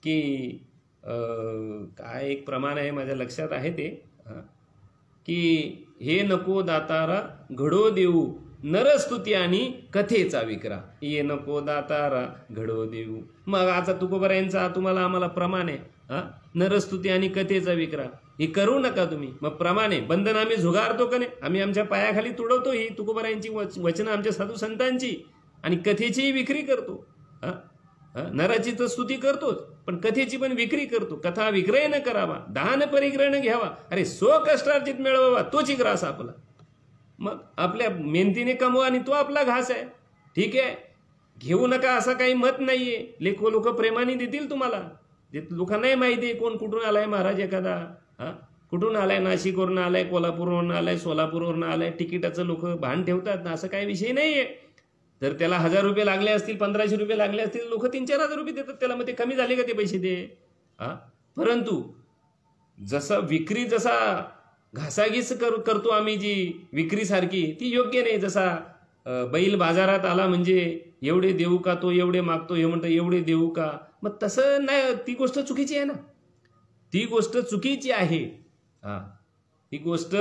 की काय एक प्रमाण आहे माझ्या लक्षात आहे ते, की हे नको दातारा घडो देऊ, नरस्तुती आणि कथेचा विक्रा. ये नको दातारा घडो देऊ. मग आता तुकोबारायांचा तुम्हाला आम्हाला प्रमाण आहे, नरस्तुती आणि कथेचा विक्रा, हे करू नका तुम्ही. मग प्रमाणे बंधन आम्ही झुगारतो का नाही? आम्ही आमच्या पायाखाली तुडवतो ही तुकोबारायांची वचनं, आमच्या साधू संतांची, आणि कथेचीही विक्री करतो. नराची तर स्तुती करतोच, पण कथेची पण विक्री करतो. कथा विक्रय न करावा, दान परिग्रह न घ्यावा, अरे सो कष्टार्जित मिळवावा, तोच ग्रास आपला. मग आपल्या मेहनतीने कमवा आणि तो आपला घास आहे, ठीक आहे, घेऊ नका असं काही मत नाहीये. लोक प्रेमाने देतील तुम्हाला. लोकांनाही माहिती आहे कोण कुठून आलाय महाराज एखादा, कुठून आलाय, नाशिकवरून आलाय, कोल्हापूरवरून आलाय, सोलापूरवरून आलाय, तिकिटाचं लोक भान ठेवतात ना, असं काही विषय नाहीये. जर त्याला 1000 रुपये लागले असतील, 1500 रुपये लागले असतील, लोक 3-4 हजार रुपये देतात त्याला. मग ते कमी झाले का ते पैसे ते? परंतु जसा विक्री, जसा घासाघीस करतो आम्ही जी विक्री सारखी, ती योग्य नाही. जसा बैल बाजारात आला म्हणजे एवढे देऊ का, तो एवढे मागतो, हे म्हणतो एवढे देऊ का, मग तसं नाही. ती गोष्ट चुकीची आहे ना, ती गोष्ट चुकीची आहे. ही गोष्ट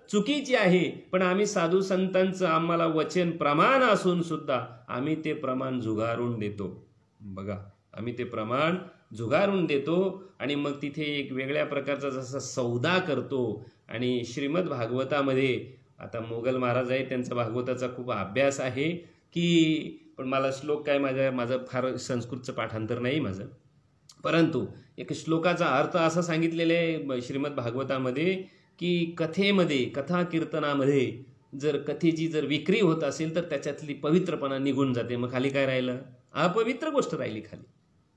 चुकीची आहे. पण आम्ही साधू संतांचं आम्हाला वचन प्रमाण असून सुद्धा आम्ही ते प्रमाण झुगारून देतो. बघा, आम्ही ते प्रमाण झुगारून देतो आणि मग तिथे एक वेगळ्या प्रकारचा जसा सौदा करतो. आणि श्रीमद भागवतामध्ये, आता मोगल महाराज आहेत, त्यांचा भागवताचा खूप अभ्यास आहे की, पण मला श्लोक काय, माझं फार संस्कृतचं पाठांतर नाही माझं, परंतु एक श्लोकाचा अर्थ असा सांगितलेला आहे श्रीमद भागवतामध्ये की कथेमध्ये, कथा कीर्तनामध्ये जर कथेची जर विक्री होत असेल तर त्याच्यातली पवित्रपणा निघून जाते. मग खाली काय राहिलं? अपवित्र गोष्ट राहिली खाली,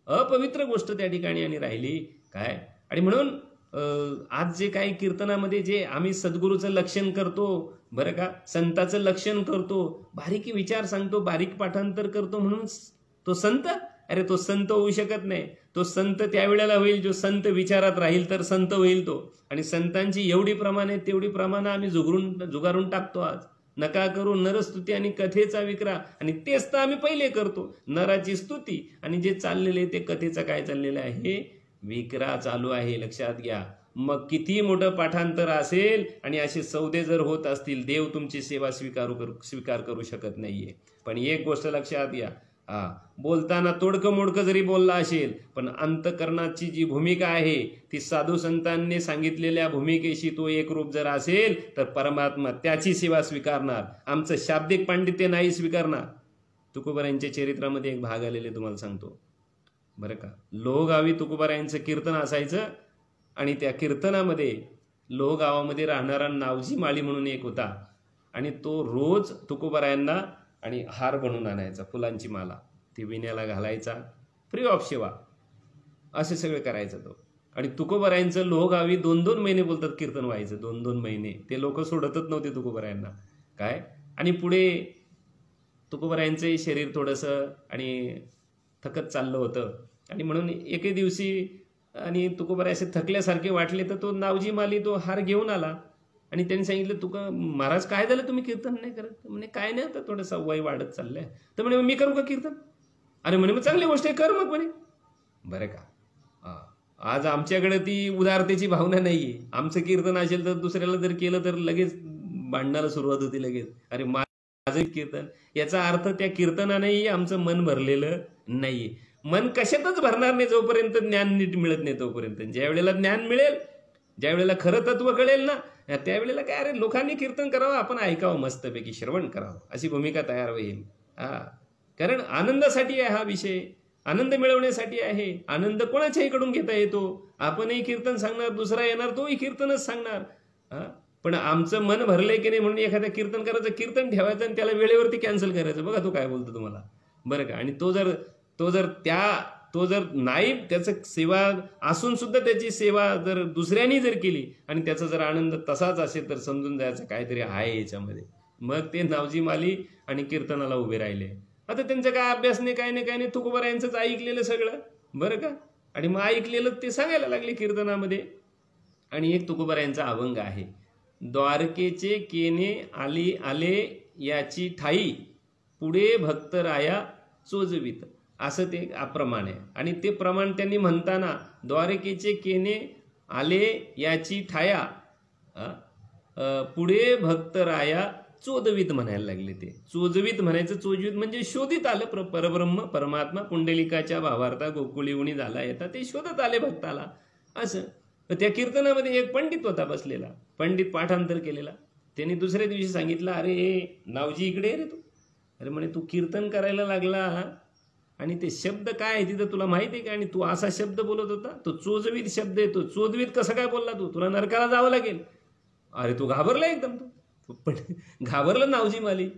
अपवित्र गोष्ट त्या ठिकाणी आणि राहिली काय. आणि म्हणून आज जे काही कीर्तनामध्ये जे आम्ही सद्गुरूचं लक्षण करतो बरं का, संताचं लक्षण करतो, बारीकी विचार सांगतो, बारीक पाठांतर करतो म्हणून तो संत? अरे तो संत होऊ शकत नाही. तो संत त्यावेळेला होईल जो संत विचारात राहील तर संत होईल तो. आणि संतांची एवढी प्रमाणे तेवढी प्रमाणं आम्ही जुगारून टाकतो आज. नका करू नरस्तुती आणि कथेचा विक्रा, आणि तेच तर आम्ही पहिले करतो, नराची स्तुती, आणि जे चाललेले ते कथेचं काय चाललेलं आहे, विक्रा चालू आहे, लक्षात घ्या. मग किती मोठं पाठांतर असेल आणि असे सौदे जर होत असतील, देव तुमची सेवा स्वीकार करू शकत नाहीये. पण एक गोष्ट लक्षात घ्या, बोलताना तोडकं मोडकं जरी बोलला असेल, पण अंतकरणाची जी भूमिका आहे ती साधू संतांनी सांगितलेल्या भूमिकेशी तो एकरूप जर असेल तर परमात्मा त्याची सेवा स्वीकारणार, आमचं शाब्दिक पांडित्य नाही स्वीकारणार. तुकोबारायांच्या चरित्रामध्ये एक भाग आलेले तुम्हाला सांगतो बरं का. लोहगावी तुकोबारायांचं कीर्तन असायचं, आणि त्या कीर्तनामध्ये लोहगावामध्ये राहणारा नावजी माळी म्हणून एक होता, आणि तो रोज तुकोबारायांना आणि हार बनवून आणायचा, फुलांची माला, ती विण्याला घालायचा, फ्री ऑफ सेवा, असे सगळे करायचं तो. आणि तुकोबारायांचं लोहगावी 2-2 महिने बोलतात कीर्तन व्हायचं, 2-2 महिने. ते लोक सोडतच नव्हते तुकोबारायांना काय. आणि पुढे तुकोबारायांचंही शरीर थोडंसं आणि थकत चाललं होतं, आणि म्हणून एके दिवशी आणि तुकोबाराय असे थकल्यासारखे वाटले तर तो नावजी माली तो हार घेऊन आला, आणि त्यांनी सांगितलं, तुका महाराज काय झालं, तुम्ही कीर्तन नाही करत? म्हणे काय नाही, आता थोडंसं वय वाढत चाललंय. तर म्हणे मी करू का कीर्तन? अरे म्हणे मग चांगली गोष्ट आहे, कर मग म्हणे. बरं का, आज आमच्याकडे ती उदारतेची भावना नाहीये. आमचं कीर्तन असेल तर दुसऱ्याला जर केलं तर लगेच भांडणाला सुरुवात होती लगेच. अरे माझं कीर्तन, याचा अर्थ त्या कीर्तनानेही आमचं मन भरलेलं नाहीये. मन कशातच भरणार नाही जोपर्यंत ज्ञान नीट मिळत नाही तोपर्यंत. ज्या वेळेला ज्ञान मिळेल, ज्या वेळेला खरं तत्व कळेल ना, त्यावेळेला काय, अरे लोकांनी कीर्तन करावं, आपण ऐकावं, मस्तपैकी श्रवण करावं, अशी भूमिका तयार होईल. कारण आनंदासाठी आहे हा विषय, आनंद मिळवण्यासाठी आहे. आनंद कोणाच्याही कडून घेता येतो. आपणही कीर्तन सांगणार, दुसरा येणार तोही कीर्तनच सांगणार. पण आमचं मन भरलंय की नाही म्हणून एखाद्या कीर्तन करायचं, कीर्तन ठेवायचं आणि त्याला वेळेवरती कॅन्सल करायचं. बघा तो काय बोलतो तुम्हाला बरं का. आणि तो जर नाही, त्याचं सेवा असून सुद्धा त्याची सेवा जर दुसऱ्यांनी जर केली आणि त्याचा जर आनंद तसाच असेल तर समजून जायचं काहीतरी आहे याच्यामध्ये. मग ते नावजी माली आणि कीर्तनाला उभे राहिले. आता त्यांचं काय अभ्यास नाही, काय नाही, तुकोबारायांचंच ऐकलेलं सगळं बरं का. आणि मग ऐकलेलं ते सांगायला लागले कीर्तनामध्ये. आणि एक तुकोबारायांचा अभंग आहे, द्वारकेचे केने आले याची ठाई, पुढे भक्त राया चोजवीत, असं ते अप्रमाण आहे. आणि ते प्रमाण त्यांनी म्हणताना द्वारकेचे केने आले याची ठाया, पुढे भक्त राया चोदवीत म्हणायला लागले. ते चोजवीत म्हणायचं, चोजवीत म्हणजे शोधित आलं परब्रह्म परमात्मा, पुंडलिकाच्या भावार्था गोकुळी उणी झाला येता ते शोधत आले भक्ताला असं. तर त्या कीर्तनामध्ये एक पंडित होता बसलेला, पंडित पाठांतर केलेला. त्यांनी दुसऱ्या दिवशी सांगितलं, अरे नावजी इकडे रे तू. अरे म्हणे तू कीर्तन करायला लागला आणि ते शब्द काय आहे तिथं तुला माहिती आहे का? आणि तू असा शब्द बोलत होता, तो चोजवीत शब्द आहे. तो चोदवीत कसं काय बोलला तू? तुला नरकाला जावं लागेल. अरे तू घाबरला एकदम. तू पण घाबरलं नावजी माली.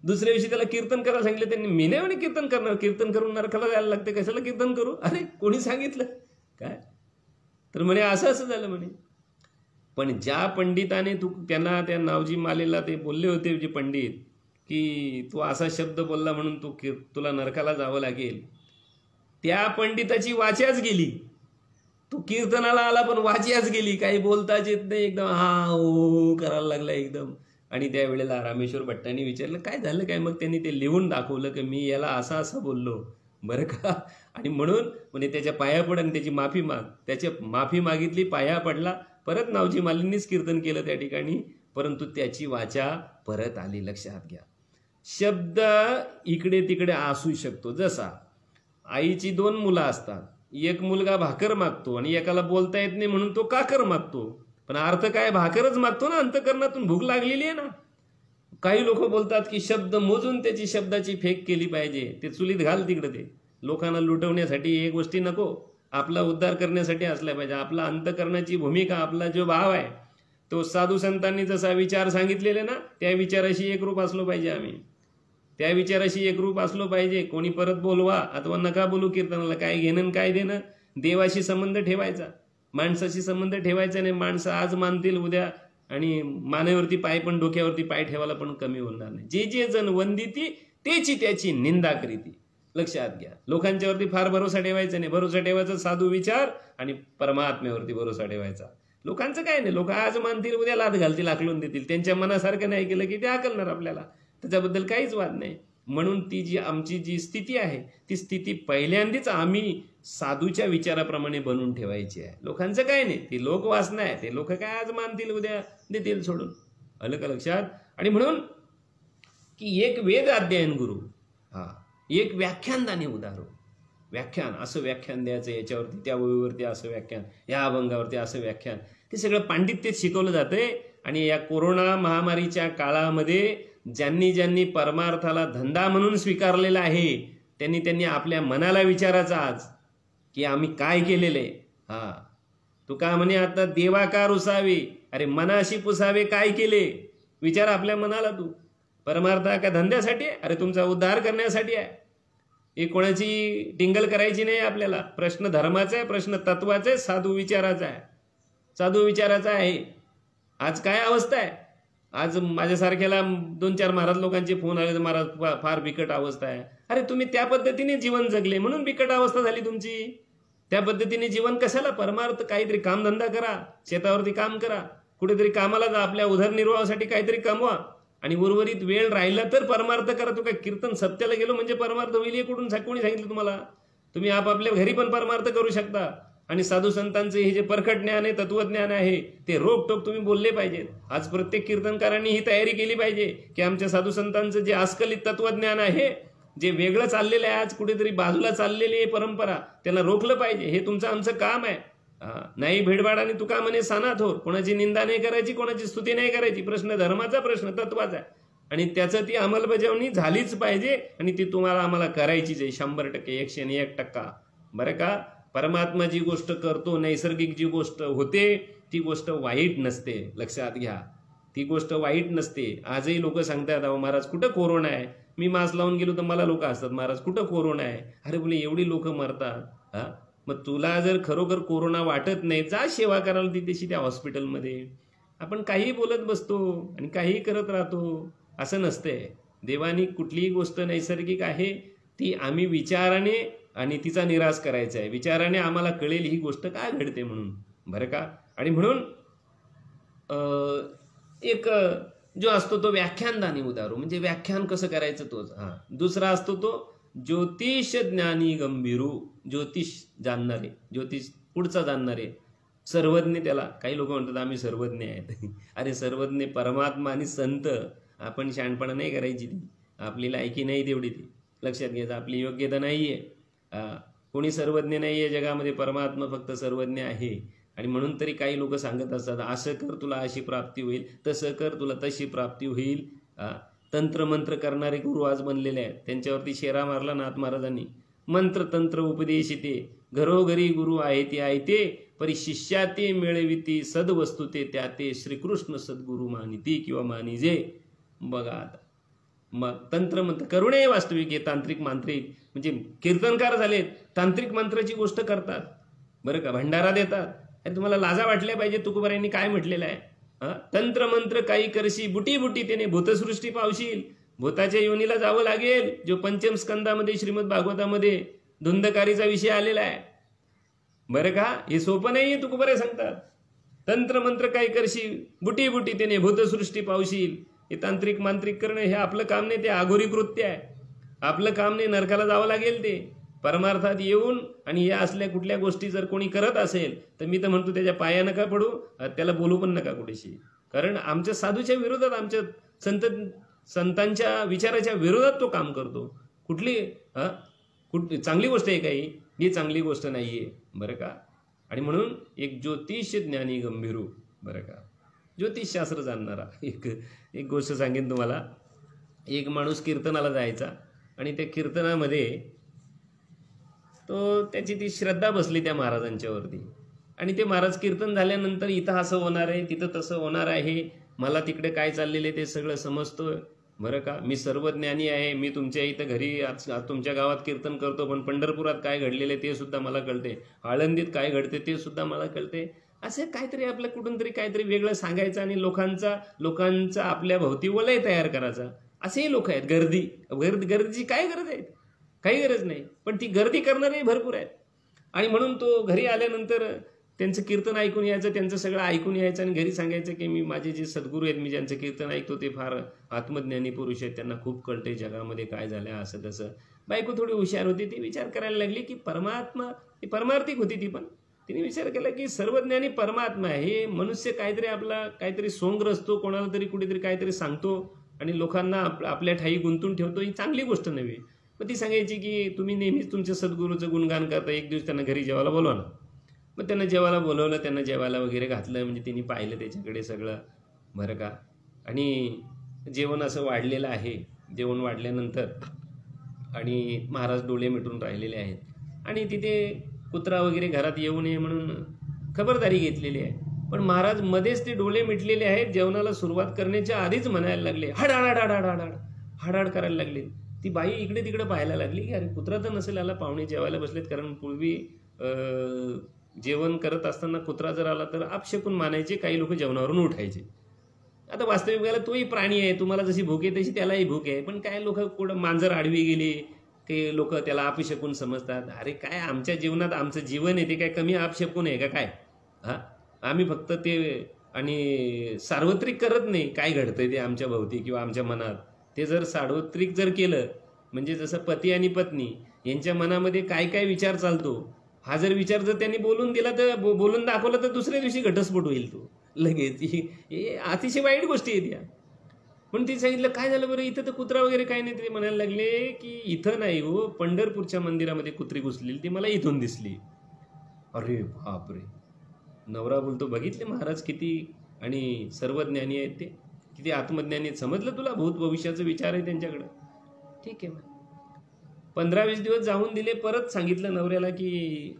दुसऱ्या दिवशी त्याला कीर्तन करायला सांगितलं त्यांनी. मी नाही म्हणे कीर्तन करणार, कीर्तन करून नरकाला जायला लागते, कशाला कीर्तन करू? अरे कोणी सांगितलं काय? तर म्हणे असं झालं म्हणे. पण ज्या पंडिताने त्यांना त्या नावजी मालेला ते बोलले होते जे पंडित, की तू असा शब्द बोलला म्हणून तुला नरकाला जावं लागेल, त्या पंडिताची वाच्याच गेली. तू कीर्तनाला आला पण वाच्याच गेली, काही बोलताच येत नाही, एकदम हा ओ करायला लागला एकदम. आणि त्यावेळेला रामेश्वर भट्टांनी विचारलं काय झालं काय? मग त्यांनी ते लिहून दाखवलं की मी याला असं बोललो बरं का. आणि म्हणून म्हणजे त्याच्या पाया पड आणि त्याची माफी माग. त्याच्या माफी मागितली, पाया पडला. परत नावजी मालींनीच कीर्तन केलं त्या ठिकाणी, परंतु त्याची वाचा परत आली. लक्षात घ्या, शब्द इकडे तिकडे असू शकतो. जसा आईची 2 मुलं असतात, एक मुलगा भाकर मागतो आणि एकाला बोलता येत नाही म्हणून तो काकर मागतो. पण अर्थ काय? भाकरच मागतो ना, अंतकरणातून भूक लागलेली आहे ना. काही लोक बोलतात की शब्द मोजून त्याची शब्दाची फेक केली पाहिजे. ते चुलीत घाल तिकडे. ते लोकांना लुटवण्यासाठी हे गोष्टी नको, आपला उद्धार करण्यासाठी असल्या पाहिजे. आपला अंतकरणाची भूमिका, आपला जो भाव आहे तो साधू संतांनी जसा विचार सांगितलेले ना, त्या विचाराशी एकरूप असलो पाहिजे. आम्ही त्या विचाराशी एकरूप असलो पाहिजे. कोणी परत बोलवा अथवा नका बोलू कीर्तनाला, काय घेणं काय देणं, देवाशी संबंध ठेवायचा. माणसाशी संबंध ठेवायचा नाही. माणसं आज मानतील उद्या, आणि मानेवरती पाय पण डोक्यावरती पाय ठेवायला पण कमी होणार नाही. जे जे जण वंदिती तेची त्याची निंदा करीती. लक्षात घ्या, लोकांच्यावरती फार भरोसा ठेवायचा नाही. भरोसा ठेवायचा साधू विचार आणि परमात्म्यावरती भरोसा ठेवायचा. लोकांचं काय नाही, लोक आज मानतील उद्या लाद घालतील, आकलून देतील. त्यांच्या मनासारखं नाही केलं की ते आकलणार आपल्याला, त्याच्याबद्दल काहीच वाद नाही. म्हणून ती जी आमची जी स्थिती आहे ती स्थिती पहिल्यांदाच आम्ही साधूच्या विचाराप्रमाणे बनवून ठेवायची आहे. लोकांचं काय नाही, ती लोकवासना आहे. ते लोक काय आज मानतील उद्या देतील सोडून. आलं का लक्षात? आणि म्हणून की एक वेद अध्ययन गुरु, एक व्याख्यानदानी उदाहरण. व्याख्यान असं व्याख्यान द्यायचं, याच्यावरती त्या ओळीवरती असं व्याख्यान, या अभंगावरती असं व्याख्यान, ते सगळं पांडित्येत शिकवलं जातंय. आणि या कोरोना महामारीच्या काळामध्ये ज्यांनी ज्यांनी परमार्थाला धंदा म्हणून स्वीकारलेला आहे त्यांनी आपल्या मनाला विचारायचं आज की आम्ही काय केलेलं आहे. तू का म्हणे आता देवाकार उसावे, अरे मनाशी पुसावे काय केले, विचार आपल्या मनाला. तू परमार्थ का धंद्यासाठी आहे? अरे तुमचा उद्धार करण्यासाठी आहे. हे कोणाची टिंगल करायची नाही आपल्याला. प्रश्न धर्माचा आहे, प्रश्न तत्वाचा आहे, साधू विचाराचा आहे. साधू विचाराचा आहे. आज काय अवस्था आहे? आज माझ्यासारख्याला 2-4 महाराज लोकांचे फोन आले, महाराज फार बिकट अवस्था आहे. अरे तुम्ही त्या पद्धतीने जीवन जगले म्हणून बिकट अवस्था झाली तुमची. त्या पद्धतीने जीवन कशाला? परमार्थ काहीतरी कामधंदा करा, शेतावरती काम करा, कुठेतरी कामाला जा, आपल्या उदरनिर्वाहासाठी काहीतरी कमवा, आणि उर्वरित वेळ राहिला तर परमार्थ करा. तू काय कीर्तन सत्याला गेलो म्हणजे परमार्थ होईल हे कोणी सांगितलं तुम्हाला? तुम्ही आपापल्या घरी पण परमार्थ करू शकता. आणि साधू संतांचे हे जे परखड ज्ञान आहे, तत्वज्ञान आहे, ते रोकटोक तुम्ही बोलले पाहिजेत. आज प्रत्येक कीर्तनकारांनी ही तयारी केली पाहिजे की आमच्या साधू संतांचं जे अस्खलित तत्वज्ञान आहे, जे वेगळं चाललेलं आहे, आज कुठेतरी बाजूला चाललेली आहे परंपरा, त्यांना रोखलं पाहिजे. हे तुमचं आमचं काम आहे. नाही भेडबाड आणि तुका म्हणे साना थोर. कोणाची निंदा नाही करायची, कोणाची स्तुती नाही करायची. प्रश्न धर्माचा, प्रश्न तत्वाचा आहे, आणि त्याचं ती अंमलबजावणी झालीच पाहिजे. आणि ती तुम्हाला आम्हाला करायचीच आहे 100%, 101%. बरं का? परमात्मा जी गोष्ट करतो, नैसर्गिक जी गोष्ट होते, ती गोष्ट वाईट नसते. लक्षात घ्या, ती गोष्ट वाईट नसते. आजही लोक सांगतात, अहो महाराज कुठं कोरोना आहे? मी मास्क लावून गेलो तर मला लोक असतात, महाराज कुठं कोरोना आहे? अरे बोले एवढी लोक मरतात. मग तुला जर खरोखर कोरोना वाटत नाही, जा सेवा करायला तिथेशी त्या हॉस्पिटलमध्ये. आपण काही बोलत बसतो आणि काही करत राहतो, असं नसतंय. देवानी कुठलीही गोष्ट नैसर्गिक आहे ती आम्ही विचाराने आणि तिचा निराश करायचा आहे. विचाराने आम्हाला कळेल ही गोष्ट काय घडते म्हणून. बरं का? आणि म्हणून एक जो असतो तो व्याख्यानदानी उदाहरण, म्हणजे व्याख्यान कसं करायचं तोच. दुसरा असतो तो ज्योतिष ज्ञानी गंभीरू, ज्योतिष जाणणारे, ज्योतिष पुढचा जाणणारे, सर्वज्ञ. त्याला काही लोक म्हणतात आम्ही सर्वज्ञ आहेत. अरे सर्वज्ञ परमात्मा आणि संत. आपण शहाणपणा नाही करायची, ती आपली लायकी नाही तेवढी, ती लक्षात घ्यायचं. आपली योग्यता नाही आहे. कोणी सर्वज्ञ नाही आहे जगामध्ये, परमात्मा फक्त सर्वज्ञ आहे. आणि म्हणून तरी काही लोक सांगत असतात, असं कर तुला अशी प्राप्ती होईल, तसं कर तुला तशी प्राप्ती होईल. तंत्रमंत्र करणारे गुरु आज बनलेले आहेत. त्यांच्यावरती शेरा मारला नाथ महाराजांनी. मंत्र तंत्र उपदेशिते, घरोघरी गुरु आहे ते परी शिष्याते मिळविती सद्वस्तुते, त्या ते श्रीकृष्ण सद्गुरु मानिती किंवा मानिजे. बघा आता मग तंत्रमंत्र करुणे वास्तविक हे तांत्रिक मांत्रिक म्हणजे कीर्तनकार झालेत, तांत्रिक मंत्राची गोष्ट करतात. बरं का? भंडारा देतात. तुम्हाला लाजा वाटल्या पाहिजे. तुकोबारायांनी काय म्हटलेलं आहे? तंत्रमंत्र काही करशी बुटी बुटी, त्याने भूतसृष्टी पावशील. भूताच्या योनीला जावं लागेल, जो पंचम स्कंदामध्ये श्रीमद भागवतामध्ये धुंदकारीचा विषय आलेला आहे. बरं का? हे सोपं नाहीये. तुकोबारे सांगतात तंत्रमंत्र काही करशी बुटी बुटी, त्याने भूतसृष्टी पावशील. हे तांत्रिक मांत्रिक करणं हे आपलं काम नाही, ते आघोरी कृत्य आहे. आपलं काम नाही, नरकाला जावं लागेल. ते परमार्थात येऊन आणि या असल्या कुठल्या गोष्टी जर कोणी करत असेल तर मी तर म्हणतो त्याच्या पाया नका पडू, त्याला बोलू पण नका कुठेशी. कारण आमच्या साधूच्या विरोधात, आमच्या संतांच्या विचाराच्या विरोधात तो काम करतो. कुठली चांगली गोष्ट आहे काही? ही चांगली गोष्ट नाहीये. बरं का? आणि म्हणून एक ज्योतिष ज्ञानी गंभीरू. बरं का? ज्योतिषशास्त्र जाणणारा. एक गोष्ट सांगेन तुम्हाला. एक माणूस कीर्तनाला जायचा आणि त्या कीर्तनामध्ये तो त्याची ती श्रद्धा बसली त्या महाराजांच्यावरती. आणि ते महाराज कीर्तन झाल्यानंतर इथं असं होणार आहे, तिथं तसं होणार आहे, मला तिकडे काय चाललेलं आहे ते सगळं समजतोय. बरं का. मी सर्वज्ञानी आहे, मी तुमच्या इथं घरी आज तुमच्या गावात कीर्तन करतो, पण पंढरपुरात काय घडलेले ते सुद्धा मला कळते, आळंदीत काय घडते ते सुद्धा मला कळते. असं काहीतरी आपलं कुठून तरी काहीतरी वेगळं सांगायचं आणि लोकांचा आपल्या भोवती वलय तयार करायचा. असेही लोक आहेत. गर्दीची काय गरज आहे? काही गरज नाही, पण ती गर्दी करणारेही भरपूर आहेत. आणि म्हणून तो घरी आल्यानंतर त्यांचं कीर्तन ऐकून यायचं, त्यांचं सगळं ऐकून यायचं आणि घरी सांगायचं की माझे जे सद्गुरू आहेत, मी ज्यांचं कीर्तन ऐकतो ते फार आत्मज्ञानी पुरुष आहेत, त्यांना खूप कळते जगामध्ये काय झालं असं तसं. बायको थोडी हुशार होती, ती विचार करायला लागली की परमात्मा, ती परमार्थिक होती ती, पण तिने विचार केला की सर्वज्ञानी परमात्मा हे मनुष्य काहीतरी सोंग रचतो, कोणाला तरी कुठेतरी काहीतरी सांगतो आणि लोकांना आपल्या ठाई गुंतून ठेवतो, ही चांगली गोष्ट नव्हे. मग ती सांगायची की तुम्ही नेहमीच तुमच्या सद्गुरूचं गुणगान करता, एक दिवस त्यांना घरी जेवायला बोलवा ना. मग त्यांना जेवायला बोलवलं, त्यांना जेवायला वगैरे घातलं, म्हणजे तिने पाहिलं त्याच्याकडे सगळं, बरं का. आणि जेवण असं वाढलेलं आहे. जेवण वाढल्यानंतर आणि महाराज डोळे मिटून राहिलेले आहेत आणि तिथे कुत्रा वगैरे घरात येऊ नये म्हणून खबरदारी घेतलेली आहे. पण महाराज मध्येच ते डोळे मिटलेले आहेत, जेवणाला सुरुवात करण्याच्या आधीच म्हणायला लागले, हाडाड करायला लागले. ती बाई इकडे तिकडे पाहायला लागली की अरे कुत्रा तर नसेल आला, पाहुणे जेवायला बसलेत. कारण पूर्वी जेवण करत असताना कुत्रा जर आला तर अपशकुन मानायचे, काही लोक जेवणावरून उठायचे. आता वास्तविक वेळेला तोही प्राणी आहे, तुम्हाला जशी भूक आहे तशी त्यालाही भूक आहे. पण काय लोक कुठं मांजर आडवी गेली की लोक त्याला अपशकुन समजतात. अरे काय आमच्या जीवनात आमचं जीवन आहे ते काय कमी अपशकुन आहे का काय? आम्ही फक्त ते आणि सार्वत्रिक करत नाही काय घडतंय ते आमच्या भोवती किंवा आमच्या मनात. ते जर सार्वत्रिक जर केलं, म्हणजे जसं पती आणि पत्नी यांच्या मनामध्ये काय काय विचार चालतो, हा जर विचार जर त्यांनी बोलून दिला तर बोलून दाखवला तर दुसऱ्या दिवशी घटस्फोट होईल तो लगेच. हे अतिशय वाईट गोष्टी आहेत या. पण ती सांगितलं काय झालं बरं, इथं तर कुत्रा वगैरे काय नाही. तरी म्हणायला लागले की इथं नाही हो, पंढरपूरच्या मंदिरामध्ये कुत्री घुसलेली, ती मला इथून दिसली. अरे बापरे. नवरा बोलतो बघितले महाराज किती आणि सर्वज्ञानी आहेत ते, किती आत्मज्ञानी आहेत. समजलं तुला, भूत भविष्याचा विचार आहे त्यांच्याकडं. ठीक आहे. 15-20 दिवस जाऊन दिले. परत सांगितलं नवऱ्याला की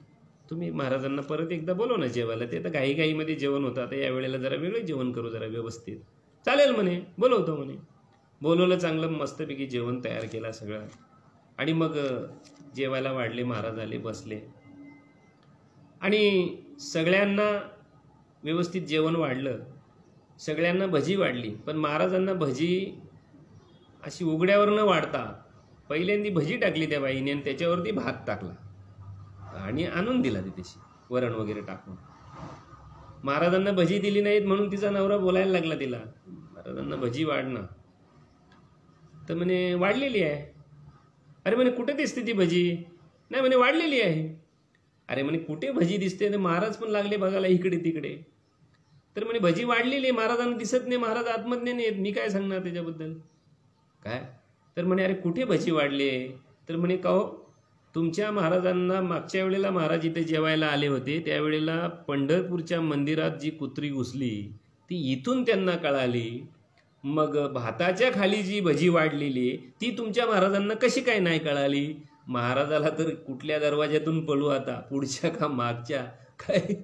तुम्ही महाराजांना परत एकदा बोलव ना जेवायला. ते तर घाईमध्ये जेवण होतं, आता यावेळेला जरा वेगळं जेवण करू, जरा व्यवस्थित. चालेल म्हणे, बोलवतो म्हणे. बोलवलं, चांगलं मस्तपैकी जेवण तयार केला सगळं. आणि मग जेवायला वाढले, महाराज आले, बसले आणि सगळ्यांना व्यवस्थित जेवण वाढलं. सगळ्यांना भजी वाढली, पण महाराजांना भजी अशी उघड्यावर न वाढता पहिल्यांदी भजी टाकली त्या बाईने आणि त्याच्यावरती भात टाकला आणि आणून दिला तिथेशी वरण वगैरे टाकून. महाराजांना भजी दिली नाहीत म्हणून तिचा नवरा बोलायला लागला तिला, महाराजांना भजी वाढणं. तर म्हणे वाढलेली आहे. अरे म्हणे कुठे दिसते ती भजी? नाही म्हणे वाढलेली आहे. अरे म्हणे कुठे भजी दिसते? तर महाराज पण लागले बघायला इकडे तिकडे. तर म्हणे भजी वाढलेली आहे, महाराजांना दिसत नाही, महाराज आत्मज्ञानी आहेत, मी काय सांगणार त्याच्याबद्दल काय. तर म्हणे अरे कुठे भजी वाढली आहे? तर म्हणे का हो, तुमच्या महाराजांना मागच्या वेळेला महाराज इथे जेवायला आले होते, त्यावेळेला पंढरपूरच्या मंदिरात जी कुत्री घुसली ती इथून त्यांना कळाली. मग भाताच्या खाली जी भजी वाढलेली ती तुमच्या महाराजांना कशी काय नाही कळाली? महाराजाला तर कुठल्या दरवाज्यातून पळू आता, पुढच्या का मागच्या? काय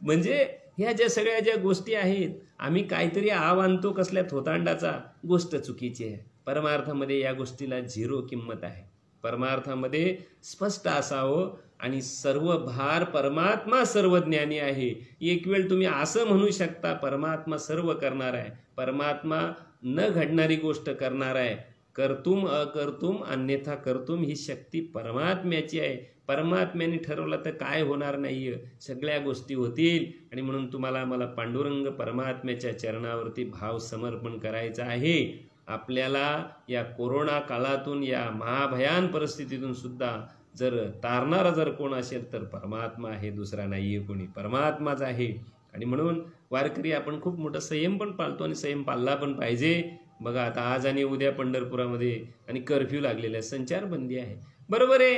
म्हणजे ह्या ज्या सगळ्या ज्या गोष्टी आहेत, आम्ही काहीतरी आव आणतो कसल्या थोतांडाचा, गोष्ट चुकीची आहे. परमार्थामध्ये या गोष्टीला 0 किंमत आहे. परमार्थामध्ये स्पष्ट असावं आणि सर्व भार परमात्मा सर्वज्ञानी आहे. एक वेळ तुम्ही असं म्हणू शकता परमात्मा सर्व करणार आहे, परमात्मा न घडणारी गोष्ट करणार आहे. कर्तुम अकर्तुम अन्यथा कर्तुम ही शक्ती परमात्म्याची आहे. परमात्म्याने ठरवलं तर काय होणार नाहीये, सगळ्या गोष्टी होतील. आणि म्हणून तुम्हाला मला पांडुरंग परमात्म्याच्या चरणावरती भाव समर्पण करायचं आहे. आपल्याला या कोरोना काळातून, या महाभयान परिस्थितीतून सुद्धा जर तारणारा जर कोण असेल तर परमात्मा आहे, दुसरा नाहीये कोणी, परमात्माच आहे. आणि म्हणून वारकरी आपण खूप मोठा संयम पण पाळतो आणि संयम पाळला पण पाहिजे. बघा आता आज आणि उद्या पंढरपुरामध्ये आणि कर्फ्यू लागलेला आहे, संचारबंदी आहे. बरोबर आहे,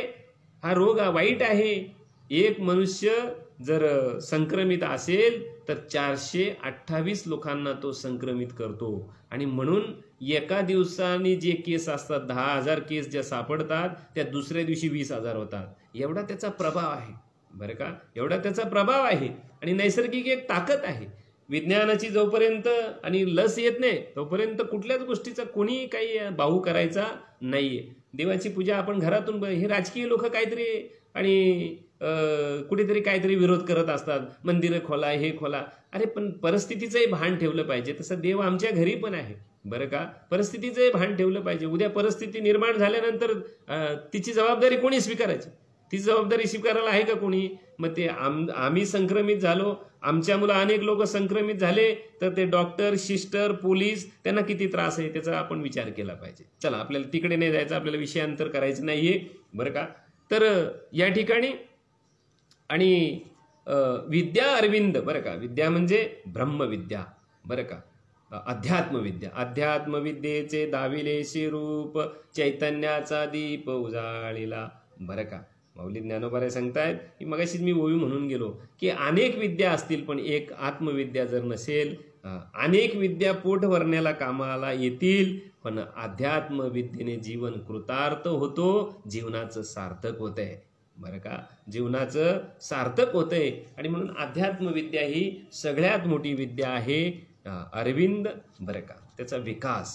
हा रोग वाईट आहे. एक मनुष्य जर संक्रमित असेल तर 428 लोकांना तो संक्रमित करतो. आणि म्हणून एका दिवसाने जे केस असतात, 10,000 केस ज्या सापडतात त्या दुसऱ्या दिवशी 20,000 होतात. एवढा त्याचा प्रभाव आहे, बरं का, एवढा त्याचा प्रभाव आहे. आणि नैसर्गिक एक ताकद आहे. विज्ञानाची जोपर्यंत आणि लस येत नाही तोपर्यंत कुठल्याच गोष्टीचा कोणी काही भाऊ करायचा नाहीये. देवाची पूजा आपण घरातून हे राजकीय लोक काहीतरी आणि कुठेतरी काहीतरी विरोध करत असतात, मंदिरं खोला, हे खोला. अरे पण परिस्थितीचंही भान ठेवलं पाहिजे. तसं देव आमच्या घरी पण आहे बरं का. परिस्थितीचंही भान ठेवलं पाहिजे. उद्या परिस्थिती निर्माण झाल्यानंतर तिची जबाबदारी कोणी स्वीकारायची? ती जबाबदारी स्वीकारायला आहे का कोणी? मग ते आम्ही संक्रमित झालो, आमच्या मुलं अनेक लोक संक्रमित झाले, तर ते डॉक्टर, सिस्टर, पोलीस त्यांना किती त्रास आहे त्याचा आपण विचार केला पाहिजे. चला आपल्याला तिकडे नाही जायचं, आपल्याला विषयांतर करायचं नाहीये बरं का. तर या ठिकाणी आणि विद्या अरविंद बरं का. विद्या म्हणजे ब्रह्मविद्या बरं का. अध्यात्मविद्या, अध्यात्मविद्येचे दाविलेशी रूप, चैतन्याचा दीप उजाळीला बरं का. माऊली ज्ञानोबा सांगतायत की मगाशीच मी ओवी म्हणून गेलो की अनेक विद्या असतील पण एक आत्मविद्या जर नसेल, अनेक विद्या पोट भरण्याला कामाला येतील पण अध्यात्मविद्येने जीवन कृतार्थ होतो, जीवनाचं सार्थक होतंय बरं का. जीवनाचं सार्थक होतंय आणि म्हणून अध्यात्मविद्या ही सगळ्यात मोठी विद्या आहे. अरविंद बरं का. त्याचा विकास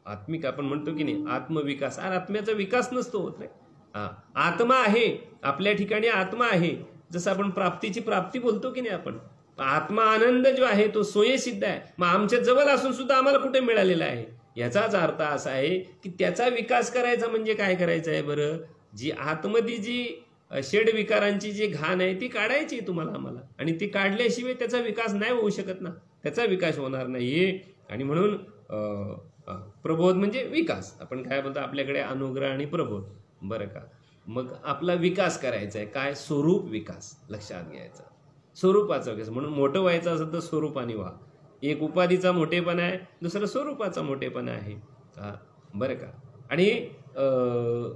आत्मिक आपण म्हणतो की नाही, आत्मविकास. आत्म्याचा विकास नसतो होत रे. आत्मा आहे आपल्या ठिकाणी, आत्मा आहे. जसं आपण प्राप्तीची प्राप्ती बोलतो की नाही आपण, आत्मा आनंद जो आहे तो स्वयंसिद्ध आहे. मग आमच्या जवळ असून सुद्धा आम्हाला कुठे मिळालेला आहे. याचाच अर्थ असा आहे की त्याचा विकास करायचा म्हणजे काय करायचं आहे बरं. जी आतमध्ये जी षड विकारांची जी घाण आहे ती काढायची तुम्हाला आम्हाला, आणि ती काढल्याशिवाय त्याचा विकास नाही होऊ शकत ना. त्याचा विकास होणार नाहीये. आणि म्हणून प्रबोध म्हणजे विकास. आपण काय बोलतो आपल्याकडे अनुग्रह आणि प्रबोध बरं का. मग आपला विकास करायचा आहे काय, स्वरूप विकास लक्षात घ्यायचा, स्वरूपाचा विकास. म्हणून मोठं व्हायचं असेल तर स्वरूपाने व्हा. एक उपाधीचा मोठेपणा आहे, दुसरं स्वरूपाचा मोठेपणा आहे बरं का. आणि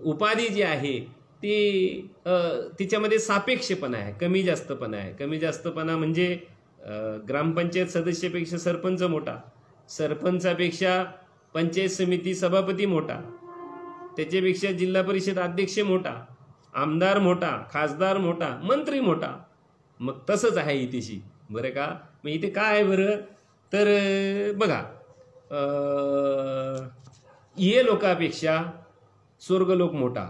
उपाधी जी आहे ती तिच्यामध्ये सापेक्षपणा आहे, कमी जास्तपणा आहे. कमी जास्तपणा म्हणजे ग्रामपंचायत सदस्यापेक्षा सरपंच मोठा, सरपंचापेक्षा पंचायत समिती सभापती मोठा, त्याच्यापेक्षा जिल्हा परिषद अध्यक्ष मोठा, आमदार मोठा, खासदार मोठा, मंत्री मोठा. मग तसंच आहे इथेशी बरं का. मग इथे काय आहे बरं तर बघा, ये लोकापेक्षा स्वर्गलोक मोठा,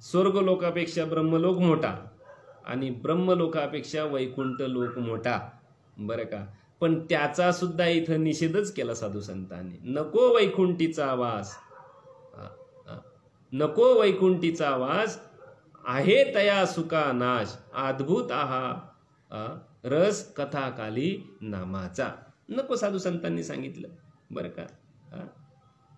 स्वर्गलोकापेक्षा ब्रह्मलोक मोठा, आणि ब्रह्मलोकापेक्षा वैकुंठ लोक मोठा बरं का. पण त्याचा सुद्धा इथं निषेधच केला साधू संतांनी. नको वैकुंठीचा वास, नको वैकुंठीचा वास, आहे तया सुका नाश, अद्भुत आहा रस कथाकाली नामाचा. नको साधू संतांनी सांगितलं बरं का.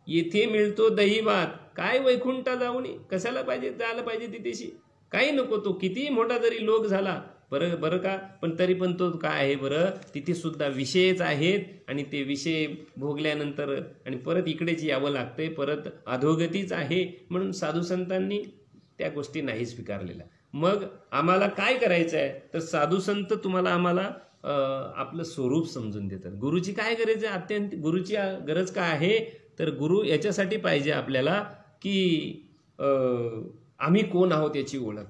येथे मिळतो दही भात, काय वैकुंठा जाऊन कशाला पाहिजे, जायला पाहिजे तिथेशी, काही नको. तो किती मोठा जरी लोक झाला बरं का, पण तरी पण तो काय आहे बरं, तिथे सुद्धा विषयच आहेत. आणि ते विषय भोगल्यानंतर आणि परत इकडेच यावं लागतंय, परत अधोगतीच आहे. म्हणून साधू संतांनी त्या गोष्टी नाही स्वीकारलेल्या. मग आम्हाला काय करायचं आहे तर साधू संत तुम्हाला आम्हाला आपलं स्वरूप समजून देतात. गुरुची काय गरज आहे, अत्यंत गुरुची गरज काय आहे तर गुरु याच्यासाठी पाहिजे आपल्याला की आम्ही कोण आहोत याची ओळख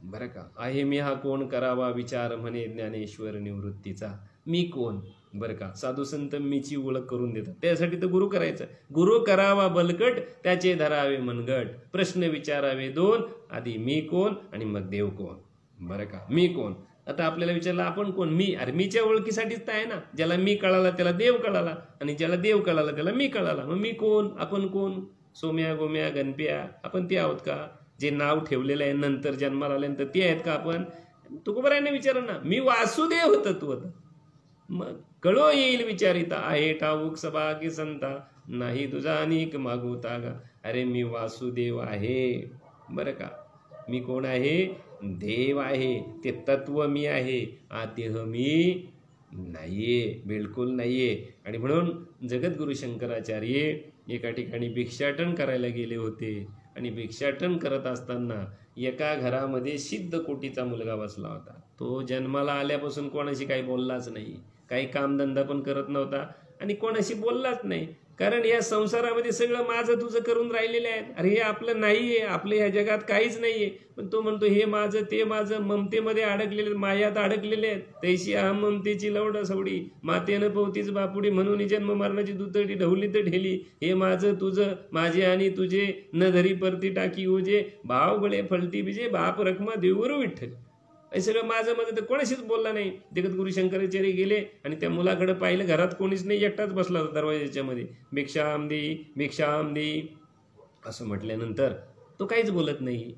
बरं का. आहे मी हा कोण करावा विचार, म्हणे ज्ञानेश्वर निवृत्तीचा. मी कोण बरं का. साधू संत मीची ओळख करून देतात. त्यासाठी तर गुरु करायचं. गुरु करावा बलकट, त्याचे धरावे मनगट, प्रश्न विचारावे दोन, आधी मी कोण आणि मग देव कोण बरं का. मी कोण. आता आपल्याला विचारलं आपण कोण, मी. अरे मीच्या ओळखीसाठीच तर आहे ना. ज्याला मी कळाला त्याला देव कळाला, आणि ज्याला देव कळाला त्याला मी कळाला. मग मी कोण, आपण कोण. सोम्या गोम्या गणप्या आपण ते आहोत का. जे नाव ठेवलेलं आहे नंतर जन्माला आल्यानंतर ते आहेत का आपण. तुकोबारायांना विचारा ना, मी वासुदेव होतं तू होता. मग कळो येईल विचारिता, आहे ठाऊक सभा की संता, नाही तुझा अनेक मागवता गा. अरे मी वासुदेव आहे बरं का. मी कोण आहे, देव आहे. ते तत्व मी आहे, आतेह मी नाहीये, बिलकुल नाहीये. आणि म्हणून जगद्गुरु शंकराचार्य एका ठिकाणी भिक्षाटन करायला गेले होते. आणि भिक्षाटन करत असताना एका घरामध्ये सिद्ध कोटीचा मुलगा बसला होता. तो जन्माला आल्यापासून कोणाशी काही बोललाच नाही, काही कामधंदा पण करत नव्हता आणि कोणाशी बोललाच नाही. कारण या संसारामध्ये सगळं माझं तुझं करून राहिलेलं आहे. अरे हे आपलं नाहीये, आपलं ह्या जगात काहीच नाहीये. पण तो म्हणतो हे माझं ते माझं, ममतेमध्ये अडकलेले, मायात अडकलेले आहेत. तैशी अहम ममतेची लवडा सवडी, मातेनं पवतीच बापुडी, म्हणून जन्म मरणाची दुतडी ढवली तर ढेली. हे माझं तुझं, माझे आणि तुझे, न धरी परती टाकी उजे, भाव बळे फलटी बिजे, बाप रखमा देऊर विठ्ठल. हे सगळं माझं माझं तर कोणाशीच बोलला नाही. जगद्गुरु शंकराचार्य गेले आणि त्या मुलाकडे पाहिलं, घरात कोणीच नाही, एकटाच बसला होता दरवाजाच्या मध्ये. भिक्षाम दे भिक्षाम दे असं म्हटल्यानंतर तो काहीच बोलत नाही.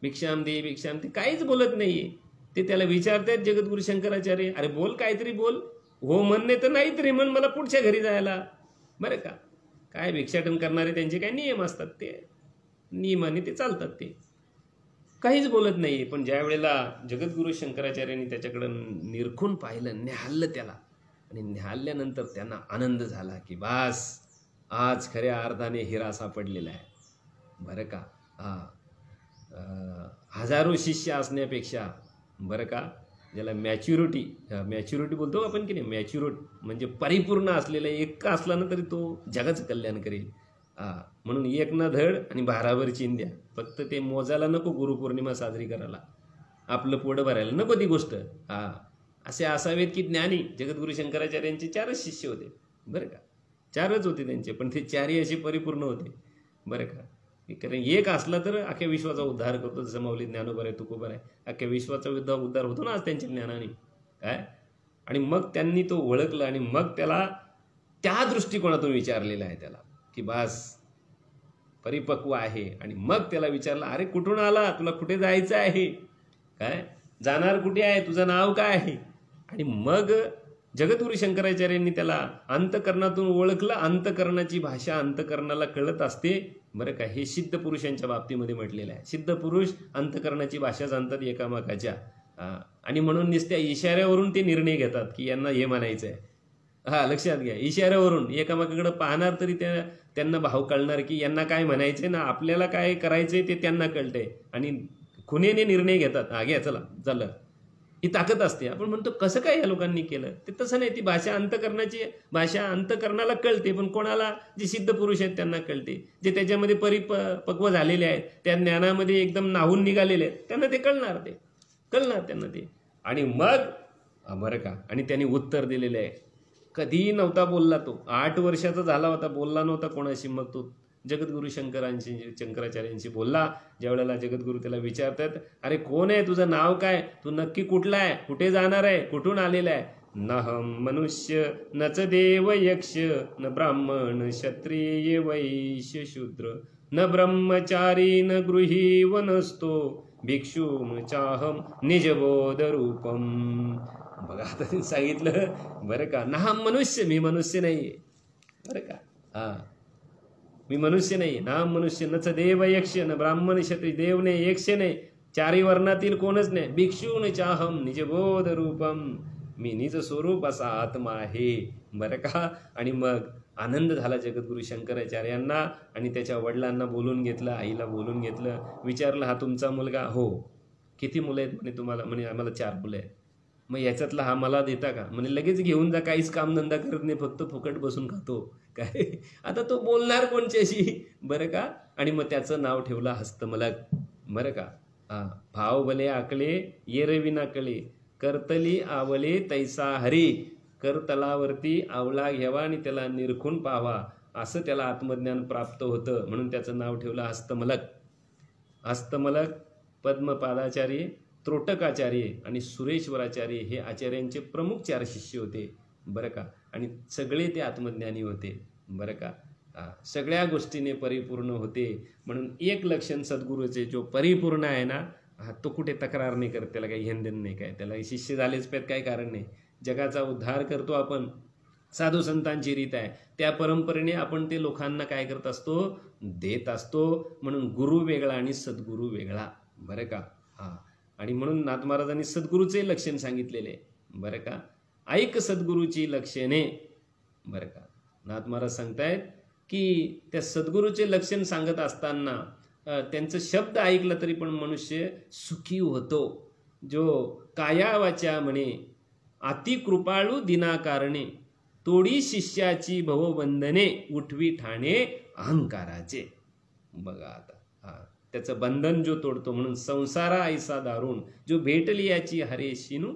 भिक्षाम दे भिक्षाम दे काहीच बोलत नाहीये. ते त्याला विचारतात जगद्गुरु शंकराचार्य, अरे बोल, काहीतरी बोल. हो म्हणणे तर नाही तरी म्हण मला पुढच्या घरी जायला. बरं का, काय भिक्षाटन करणारे त्यांचे काय नियम असतात, ते नियमाने ते चालतात. ते काहीच बोलत नाही. पण ज्या वेळेला जगद्गुरु शंकराचार्यांनी त्याच्याकडं निरखून पाहिलं, न्याहाळलं त्याला, आणि न्याहाळल्यानंतर त्यांना आनंद झाला की बास, आज खऱ्या अर्थाने हिरा सापडलेला आहे. बरं का, हजारो शिष्य असण्यापेक्षा, बरं का, ज्याला मॅच्युरिटी बोलतो आपण की नाही, मॅच्युरिटी म्हणजे परिपूर्ण असलेला एक का असला ना तरी तो जगाचं कल्याण करेल. म्हणून एक ना धड आणि भाराभर चिंध्या. फक्त ते मोजायला नको गुरुपौर्णिमा साजरी करायला, आपलं पोट भरायला नको ती गोष्ट. असे असावेत की ज्ञानी. जगद्गुरु शंकराचार्यांचे 4च शिष्य होते. बरं का, 4च होते त्यांचे, पण ते 4ही असे परिपूर्ण होते. बरं का, कारण एक असला तर अख्ख्या विश्वाचा उद्धार करतो. जसं माऊली ज्ञानोबर आहे, तुकोबर आहे, अख्ख्या विश्वाचा उद्धार होतो ना आज त्यांच्या ज्ञानाने. काय, आणि मग त्यांनी तो ओळखलं आणि मग त्याला त्या दृष्टिकोनातून विचारलेलं आहे त्याला की बास परिपक्व आहे. आणि मग त्याला विचारलं, अरे कुठून आला, तुला कुठे जायचं आहे, काय जाणार कुठे आहे, तुझं नाव काय आहे. आणि मग जगद्गुरु शंकराचार्यांनी त्याला अंतकरणातून ओळखलं. अंतकरणाची भाषा अंतकरणाला कळत असते. बरं का, हे सिद्ध पुरुषांच्या बाबतीमध्ये म्हटलेलं आहे. सिद्ध पुरुष अंतकरणाची भाषा जाणतात एकामेकाच्या. आणि म्हणून नुसत्या इशाऱ्यावरून ते निर्णय घेतात की यांना हे म्हणायचं आहे. लक्षात घ्या, इशाऱ्यावरून एकामेकाकडे पाहणार तरी त्यांना भाव कळणार की यांना काय म्हणायचंय ना, आपल्याला काय करायचंय ते त्यांना कळतंय. आणि खुनेने निर्णय घेतात, घ्या चला झालं. ही ताकद असते. आपण म्हणतो कसं काय या लोकांनी केलं, ते तसं नाही. ती भाषा अंतकरणाची भाषा अंतकरणाला कळते, पण कोणाला, जे सिद्ध पुरुष आहेत त्यांना कळते, जे त्याच्यामध्ये परिपक्व झालेले आहेत, त्या ज्ञानामध्ये एकदम नाहून निघालेले आहेत, त्यांना ते कळणार त्यांना ते. आणि मग बरं का, आणि त्यांनी उत्तर दिलेलं आहे. कधीही नव्हता बोलला तो, 8 वर्षाचा झाला होता, बोलला नव्हता कोणाशी. मग तो जगद्गुरु शंकराचार्यांशी बोलला. ज्या वेळेला जगद्गुरु त्याला विचारतात, अरे कोण आहे, तुझं नाव काय, तू नक्की कुठला आहे, कुठे जाणार आहे, कुठून आलेला आहे. नहम मनुष्य नच देव यक्ष, न ब्राह्मण क्षत्रिय वैश्य शूद्र, न ब्रह्मचारी न गृही वनस्तो, भिक्षुम चाहम निजबोध रूपम. बघा आता त्यांनी सांगितलं. बरं का, नाहम मनुष्य, मी मनुष्य नाहीये. बरं का, मी मनुष्य नाही. नाम मनुष्य नच देव यक्ष, न ब्राह्मण क्षत्रिय, देव नाही, यक्ष नाही, 4ही वर्णातील कोणच नाही. भिक्षू न चाहम निजबोध रूपम, मी निज स्वरूप असा आत्मा आहे. बरं का, आणि मग आनंद झाला जगद्गुरु शंकराचार्यांना. आणि त्याच्या वडिलांना बोलून घेतलं, आईला बोलून घेतलं. विचारलं, हा तुमचा मुलगा? हो. किती मुलं आहेत म्हणे तुम्हाला? म्हणे आम्हाला 4 मुलं आहेत. मग याच्यातला हा मला देता का? म्हणे लगेच घेऊन जा, काहीच कामधंदा करत नाही, फक्त फुकट बसून खातो. काय आता तो बोलणार कोणच्याशी? बरं का, आणि मग त्याचं नाव ठेवलं हस्तमलक. बरं का, भाव भले आकले येरविना कळे, करतली आवले तैसा हरी. करतलावरती आवळा घ्यावा आणि त्याला निरखून पाहावा, असं त्याला आत्मज्ञान प्राप्त होतं. म्हणून त्याचं नाव ठेवलं हस्तमलक. हस्तमलक, पद्मपादाचार्य, त्रोटकाचार्य आणि सुरेश्वराचार्य हे आचार्यांचे प्रमुख 4 शिष्य होते. बरं का, आणि सगळे ते आत्मज्ञानी होते. बरं का, सगळ्या गोष्टीने परिपूर्ण होते. म्हणून एक लक्षण सद्गुरूचे, जो परिपूर्ण आहे ना, तो कुठे तक्रार नाही करत, त्याला काही घेणदेण नाही. काय त्याला शिष्य झालेच पाहिजे, काही कारण नाही. जगाचा उद्धार करतो आपण, साधू संतांची रीत आहे, त्या परंपरेने आपण ते लोकांना काय करत असतो, देत असतो. म्हणून गुरु वेगळा आणि सद्गुरू वेगळा. बरं का, आणि म्हणून नाथ महाराजांनी सद्गुरूचे लक्षण सांगितलेले. बरं का, ऐक सद्गुरूची लक्षणे. बरं का, नाथ महाराज सांगतायत की त्या सद्गुरूचे लक्षण सांगत असताना त्यांचं शब्द ऐकलं तरी पण मनुष्य सुखी होतो. जो काया वाचा म्हणे अति कृपाळू दिनाकारणे, तोडी शिष्याची भवबंधने उठवी ठाणे अहंकाराचे. बघा आता त्याचं बंधन जो तोडतो, म्हणून संसारा ऐसा दारुण जो भेटली याची हरेशिनू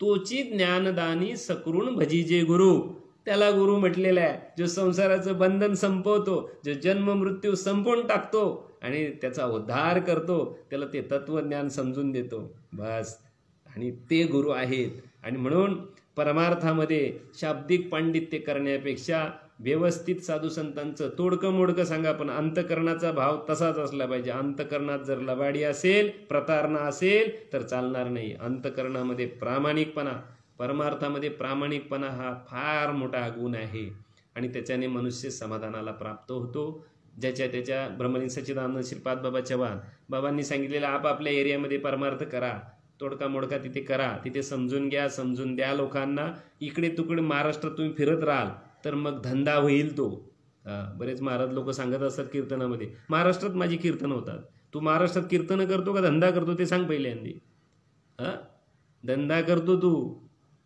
तोची ज्ञानदानी सकृण भजीजे गुरु. त्याला गुरु म्हटलेला आहे, जो संसाराचं बंधन संपवतो, जो जन्म मृत्यू संपवून टाकतो आणि त्याचा उद्धार करतो, त्याला ते तत्वज्ञान समजून देतो बस. आणि ते गुरु आहेत. आणि म्हणून परमार्थामध्ये शाब्दिक पांडित्य करण्यापेक्षा व्यवस्थित साधू संतांचं तोडकं मोडकं सांगा, पण अंतकरणाचा भाव तसाच असला पाहिजे. अंतकरणात जर लबाडी असेल, प्रतारणा असेल तर चालणार नाही. अंतकरणामध्ये प्रामाणिकपणा, परमार्थामध्ये प्रामाणिकपणा हा फार मोठा गुण आहे आणि त्याच्याने मनुष्य समाधानाला प्राप्त होतो. ज्याच्या त्याच्या ब्रह्मलिंग सच्चिदानंद श्रीपाद बाबा चव्हाण बाबांनी सांगितलेलं आपापल्या एरियामध्ये परमार्थ करा, तोडका मोडका तिथे करा, तिथे समजून घ्या, समजून द्या लोकांना. इकडे तुकडे महाराष्ट्रात तुम्ही फिरत राहाल तर मग धंदा होईल तो. बरेच महाराज लोक सांगत असतात कीर्तनामध्ये, महाराष्ट्रात माझी कीर्तन होतात. तू महाराष्ट्रात कीर्तन करतो का धंदा करतो ते सांग पहिल्यांदी. धंदा करतो तू,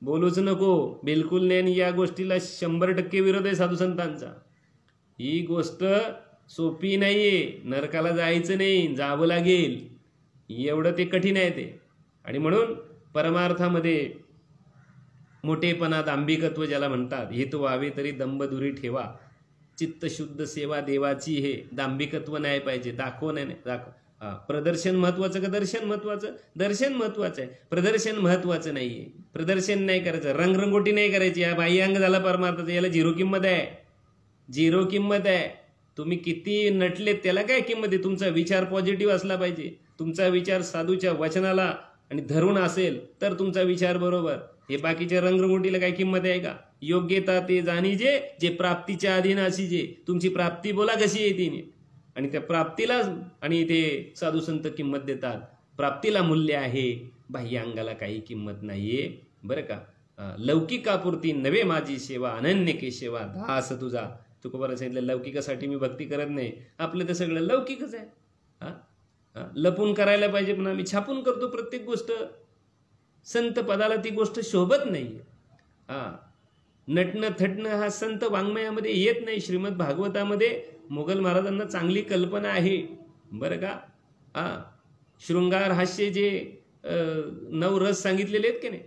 बोलूच नको बिलकुल नाही. आणि या गोष्टीला 100% विरोध आहे साधू संतांचा. ही गोष्ट सोपी नाहीये, नरकाला जायचं नाही, जावं लागेल, एवढं ते कठीण आहे ते. आणि म्हणून परमार्थामध्ये मोठेपणा, दांभिकत्व ज्याला म्हणतात, हेतू व्हावे तरी दंभ दुरी ठेवा, चित्तशुद्ध सेवा देवाची, हे दांभिकत्व नाही पाहिजे. दाखव नाही, प्रदर्शन महत्वाचं का दर्शन महत्वाचं? दर्शन महत्वाचं आहे, प्रदर्शन महत्वाचं नाहीये. प्रदर्शन नाही करायचं, रंगरंगोटी नाही करायची. हा बाह्यांग झाला परमार्थाचा, याला झिरो किंमत आहे, झिरो किंमत आहे. तुम्ही किती नटले त्याला काय किंमत आहे? तुमचा विचार पॉझिटिव्ह असला पाहिजे. तुमचा विचार साधूच्या वचनाला आणि धरून असेल तर तुमचा विचार बरोबर. हे बाकीच्या रंगरंगोटीला काय किंमत आहे का? योग्यता ते जाणीजे जे प्राप्तीच्या अधीन असीजे. तुमची प्राप्ती बोला कशी आहे तिने, आणि त्या प्राप्तीला आणि ते साधू संत किंमत देतात. प्राप्तीला मूल्य आहे, बाह्यांगाला काही किंमत नाहीये बरं का. लौकिकापुरती नवे माझी सेवा, अनन्य केशवा दास तुझा. तुकोबाला सांगितलं लौकिकासाठी मी भक्ती करत नाही. आपलं तर सगळं लौकिकच आहे. लपून करायला पाहिजे, पण आम्ही छापून करतो प्रत्येक गोष्ट. संत पदाला ती गोष्ट शोभत नाही. नटणं थटणं हा संत वाङ्मयामध्ये येत नाही. श्रीमद भागवतामध्ये मोगल महाराजांना चांगली कल्पना आहे बरं का. शृंगार हास्य जे 9 रस सांगितलेले आहेत की नाही,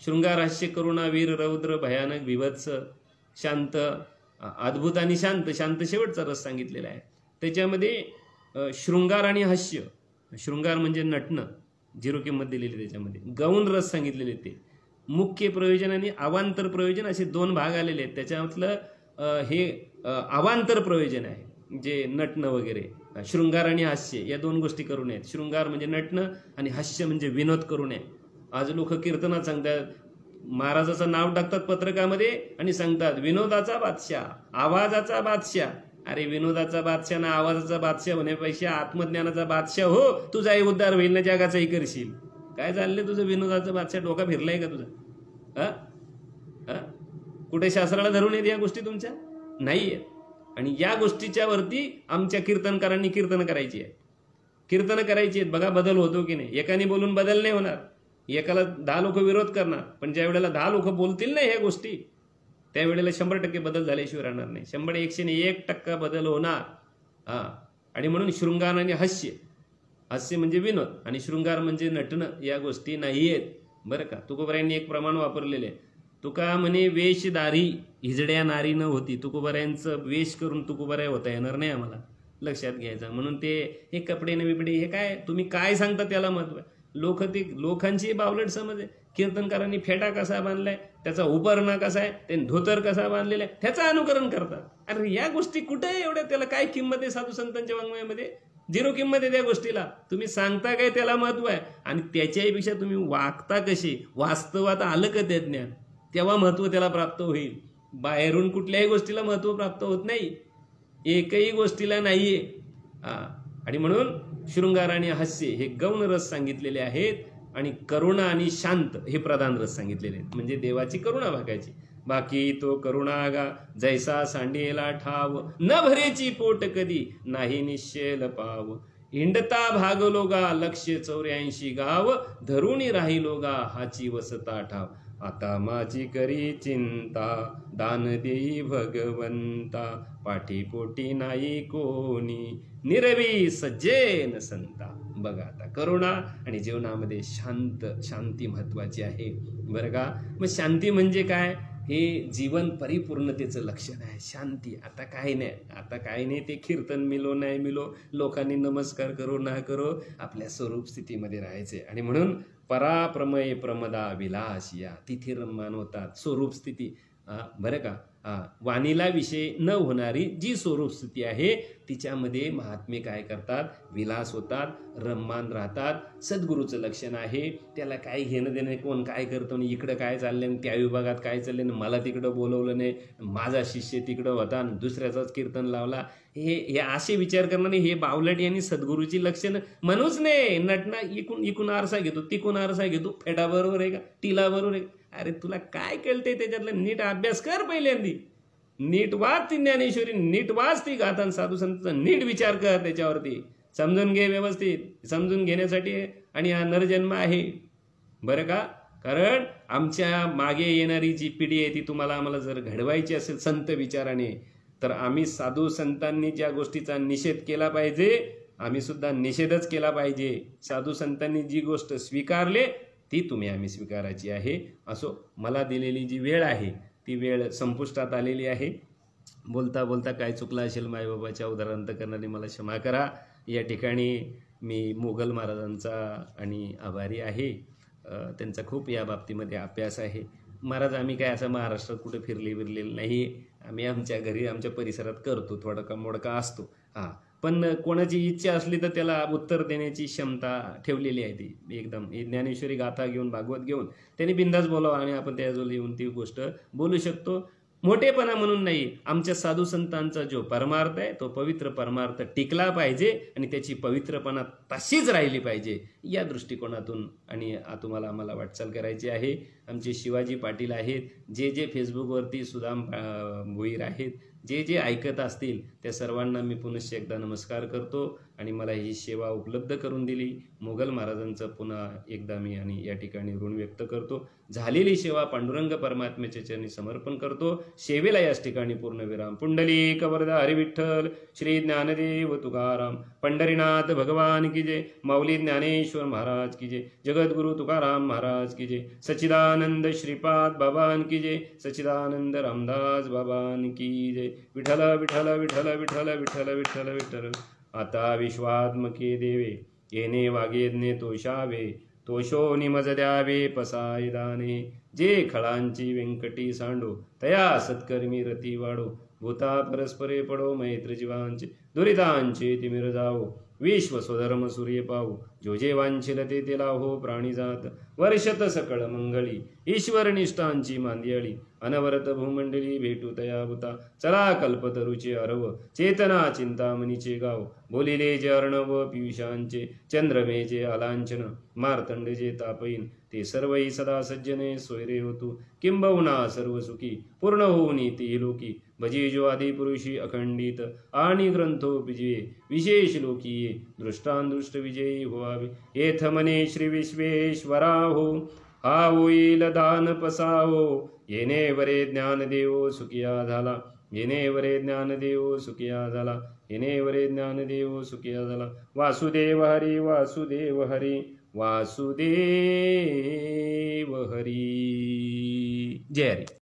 शृंगार हास्य, करुणा, वीर, रौद्र, भयानक, विभत्स, शांत, अद्भुत आणि शांत. शांत शेवटचा रस सांगितलेला आहे. त्याच्यामध्ये शृंगार आणि हास्य, शृंगार म्हणजे नटणं, झिरो किंमत दिलेली. त्याच्यामध्ये गौण रस सांगितलेले, ते मुख्य प्रयोजन आणि अवांतर प्रयोजन असे 2 भाग आलेले आहेत. त्याच्यातलं हे अवांतर प्रयोजन आहे, जे नटणं वगैरे. शृंगार आणि हास्य या 2 गोष्टी करू नयेत. शृंगार म्हणजे नटणं आणि हास्य म्हणजे विनोद करू नये. आज लोक कीर्तनात सांगतात, महाराजाचं नाव टाकतात पत्रकामध्ये आणि सांगतात विनोदाचा बादशाह, आवाजाचा बादशाह. अरे विनोदाचा बादशाह ना आवाजाचा बादशाह होण्यापेक्षा आत्मज्ञानाचा बादशाह हो, तुझाही उद्धार होईल ना, जगाचाही करशील. काय चाललंय तुझं विनोदाचा बादशाह? डोका फिरलाय का तुझा? कुठे शास्त्राला धरून येत या गोष्टी तुमच्या? नाहीये. आणि या गोष्टीच्या वरती आमच्या कीर्तनकारांनी कीर्तन करायची आहे, कीर्तन करायची आहेत. बघा बदल होतो की नाही. एकाने बोलून बदल नाही होणार. एकाला 10 लोक विरोध करणार, पण ज्या वेळेला 10 लोक बोलतील ना ह्या गोष्टी, त्यावेळेला 100% बदल झाल्याशिवाय राहणार नाही. 100-101% बदल होणार. आणि म्हणून शृंगार आणि हास्य, हास्य म्हणजे विनोद आणि शृंगार म्हणजे नटणं, या गोष्टी नाही आहेत बरं का. तुकोबारायांनी एक प्रमाण वापरलेले. तुका म्हणे वेशधारी हिजड्या नारी न होती. तुकोबारायांचं वेश करून तुकोबाराय होता येणार नाही आम्हाला, लक्षात घ्यायचं. म्हणून ते हे कपडे न बिपडे हे काय तुम्ही काय सांगता त्याला महत्व आहे. लोकांची बावलट समज आहे. कीर्तनकारांनी फेटा कसा बांधलाय, त्याचा उपरणा कसा आहे, ते धोतर कसा बांधलेला आहे, त्याचं अनुकरण करतात. अरे या गोष्टी कुठे एवढ्या, त्याला काय किंमत आहे? साधू संतांच्या वाङ्मयामध्ये झिरो किंमत आहे त्या गोष्टीला. तुम्ही सांगता काय त्याला महत्व आहे, आणि त्याच्यापेक्षा तुम्ही वागता कशी, वास्तवात आलं का ते ज्ञान, तेव्हा महत्व त्याला प्राप्त होईल. बाहेरून कुठल्याही गोष्टीला महत्व प्राप्त होत नाही, एकही गोष्टीला नाहीये. आणि म्हणून शृंगार आणि हास्य हे गौण रस सांगितलेले आहेत, आणि करुणा आणि शांत हे प्रधान रस सांगितलेले आहेत. म्हणजे देवाची करुणा भागायची. बाकी तो करुणा गा जैसा सांडेला ठाव, न भरेची पोट कधी नाही निश्चल पाव. हिंडता भागलो गा 184 गाव, धरुणी राहिलो गा हाची वसता ठाव. आता माझी करी चिंता, दान देई भगवंता, पाठीपोटी नाही कोणी, निरवी सज्जेन संता. बघा आता करुणा आणि जीवनामध्ये शांती महत्वाची आहे बरं का. मग शांती म्हणजे काय, हे जीवन परिपूर्णतेचं लक्षण आहे शांती. आता काही नाही ते कीर्तन मिलो नाही मिलो, लोकांनी नमस्कार करो ना करो, आपल्या स्वरूप स्थितीमध्ये राहायचे. आणि म्हणून पराप्रमय प्रमदा विलास या, तिथे रममान होतात स्वरूप स्थिती. बरं का. वाणीला विषय न होणारी जी स्वरूप स्थिती आहे तिच्यामध्ये महात्मे काय करतात, विलास होतात, रममान राहतात. सद्गुरूचं लक्षण आहे. त्याला काही घेणं देणं, कोण काय करतो आणि इकडं काय चाललं, त्या विभागात काय चाललं, मला तिकडं बोलवलं नाही, माझा शिष्य तिकडं होता आणि दुसऱ्याचाच कीर्तन लावला, हे असे विचार करणारे हे बावलट यांनी सद्गुरूची लक्षणं म्हणूच नाही. नटना इकून आरसा घेतो, तिकून आरसा घेतो, फेटा बरोबर आहे का, टिला बरोबर आहे का. अरे तुला काय कळते त्याच्यातलं, नीट अभ्यास कर पहिल्यांदी, नीट वाच ती ज्ञानेश्वरी, नीट वाच ती गाथान साधू संतांचा, नीट विचार कर त्याच्यावरती, समजून घे व्यवस्थित. समजून घेण्यासाठी आणि हा नरजन्म आहे बरं का. कारण आमच्या मागे येणारी जी पिढी आहे ती तुम्हाला आम्हाला जर घडवायची असेल संत विचाराने, तर आम्ही साधू संतांनी ज्या गोष्टीचा निषेध केला पाहिजे, आम्ही सुद्धा निषेधच केला पाहिजे. साधू संतांनी जी गोष्ट स्वीकारले ती आम्ही स्वीकारायची आहे. असो, मला दिलेली जी वेळ आहे ती वेळ संपुष्टात आलेली आहे. बोलता बोलता काय चुकलं असेल मायबाबाच्या उदाहरणार्थ करणारी मला क्षमा करा. या ठिकाणी मी मोगल महाराजांचा आणि आभारी आहे. त्यांचा खूप या बाबतीमध्ये अभ्यास आहे. महाराज आम्ही काय असं महाराष्ट्रात कुठे फिरलेलं नाही, आम्ही आमच्या घरी आमच्या परिसरात करतो, थोडा का मोडका असतो. पण कोणाची इच्छा असली तर त्याला उत्तर देण्याची क्षमता ठेवलेली आहे. ती एकदम ज्ञानेश्वरी गाथा घेऊन, भागवत घेऊन त्यांनी बिंदास बोलावं आणि आपण त्याजवळ येऊन ती गोष्ट बोलू शकतो. मोठेपणा म्हणून नाही, आमच्या साधू संतांचा जो परमार्थ आहे तो पवित्र परमार्थ टिकला पाहिजे आणि त्याची पवित्रपणा तशीच राहिली पाहिजे, या दृष्टिकोनातून आणि तुम्हाला आम्हाला वाटचाल करायची आहे. आमचे शिवाजी पाटील आहेत, जे फेसबुकवरती सुदाम भोईर आहेत, जे ऐकत असतील त्या सर्वांना मी पुनश्च एकदा नमस्कार करतो. आणि मला ही सेवा उपलब्ध करून दिली मोगल महाराजांचं पुन्हा एकदा मी आणि या ठिकाणी ऋण व्यक्त करतो. झालेली सेवा पांडुरंग परमात्म्याच्या चरणी समर्पण करतो. सेवेला याच ठिकाणी पूर्णविराम. पुंडलिक वरदा हरी विठ्ठल, श्री ज्ञानदेव तुकाराम, पंढरीनाथ भगवान की जय, माऊली ज्ञानेश्वर महाराज की जय, जगद्गुरु तुकाराम महाराज की जय, सच्चिदानंद श्रीपाद बाबान की जय, सच्चिदानंद रामदास बाबान की जय. विठ्ठल विठ्ठल विठ्ठल विठ्ठल विठ्ठल विठ्ठल विठ्ठल. आता विश्वात्मके देवे, येणे वागेज्ञे तोषावे, तोषो निमज द्यावे पसाय दाने. जे खळांची व्यंकटी सांडो, तया सत्कर्मी रती वाढो. भूता परस्परे पडो, मैत्र जीवांचे दुरितांचे तिमिर जावो. विश्व स्वधर्म सूर्य पाहू, जो जे वांछिल ते लाहो. प्राणी जात वर्षत सकळ मंगळी, ईश्वर निष्ठांची मांदियाळी. अनवरत भूमंडली भेटू तया भूता, चला कल्पतरुचे अरव. चेतना चिंतामणीचे गाव, बोलिले जे अर्णव पियुषांचे. चंद्रमेचे अलांछन, मार्तंड जे तापईन. ते सर्वही सदा सज्जने सोयरे होतू, किंबहुना सर्व सुखी. पूर्ण होऊनी ती लोकी, भजी जो आदि पुरुषी अखंडित. आणि ग्रंथो विजये विशेष लोकीये, दृष्टांदृष्ट विजयी व्हावे. येथ मने श्री विश्वेश्वरा हो, हा होईल दान पसावो. येणे वरे ज्ञानदेव सुखिया झाला, येणे वरे ज्ञानदेव सुखिया झाला, येणे वरे ज्ञानदेव सुखिया झाला. वासुदेव हरी, वासुदेव हरी, वासुदेव हरी. जय हरी.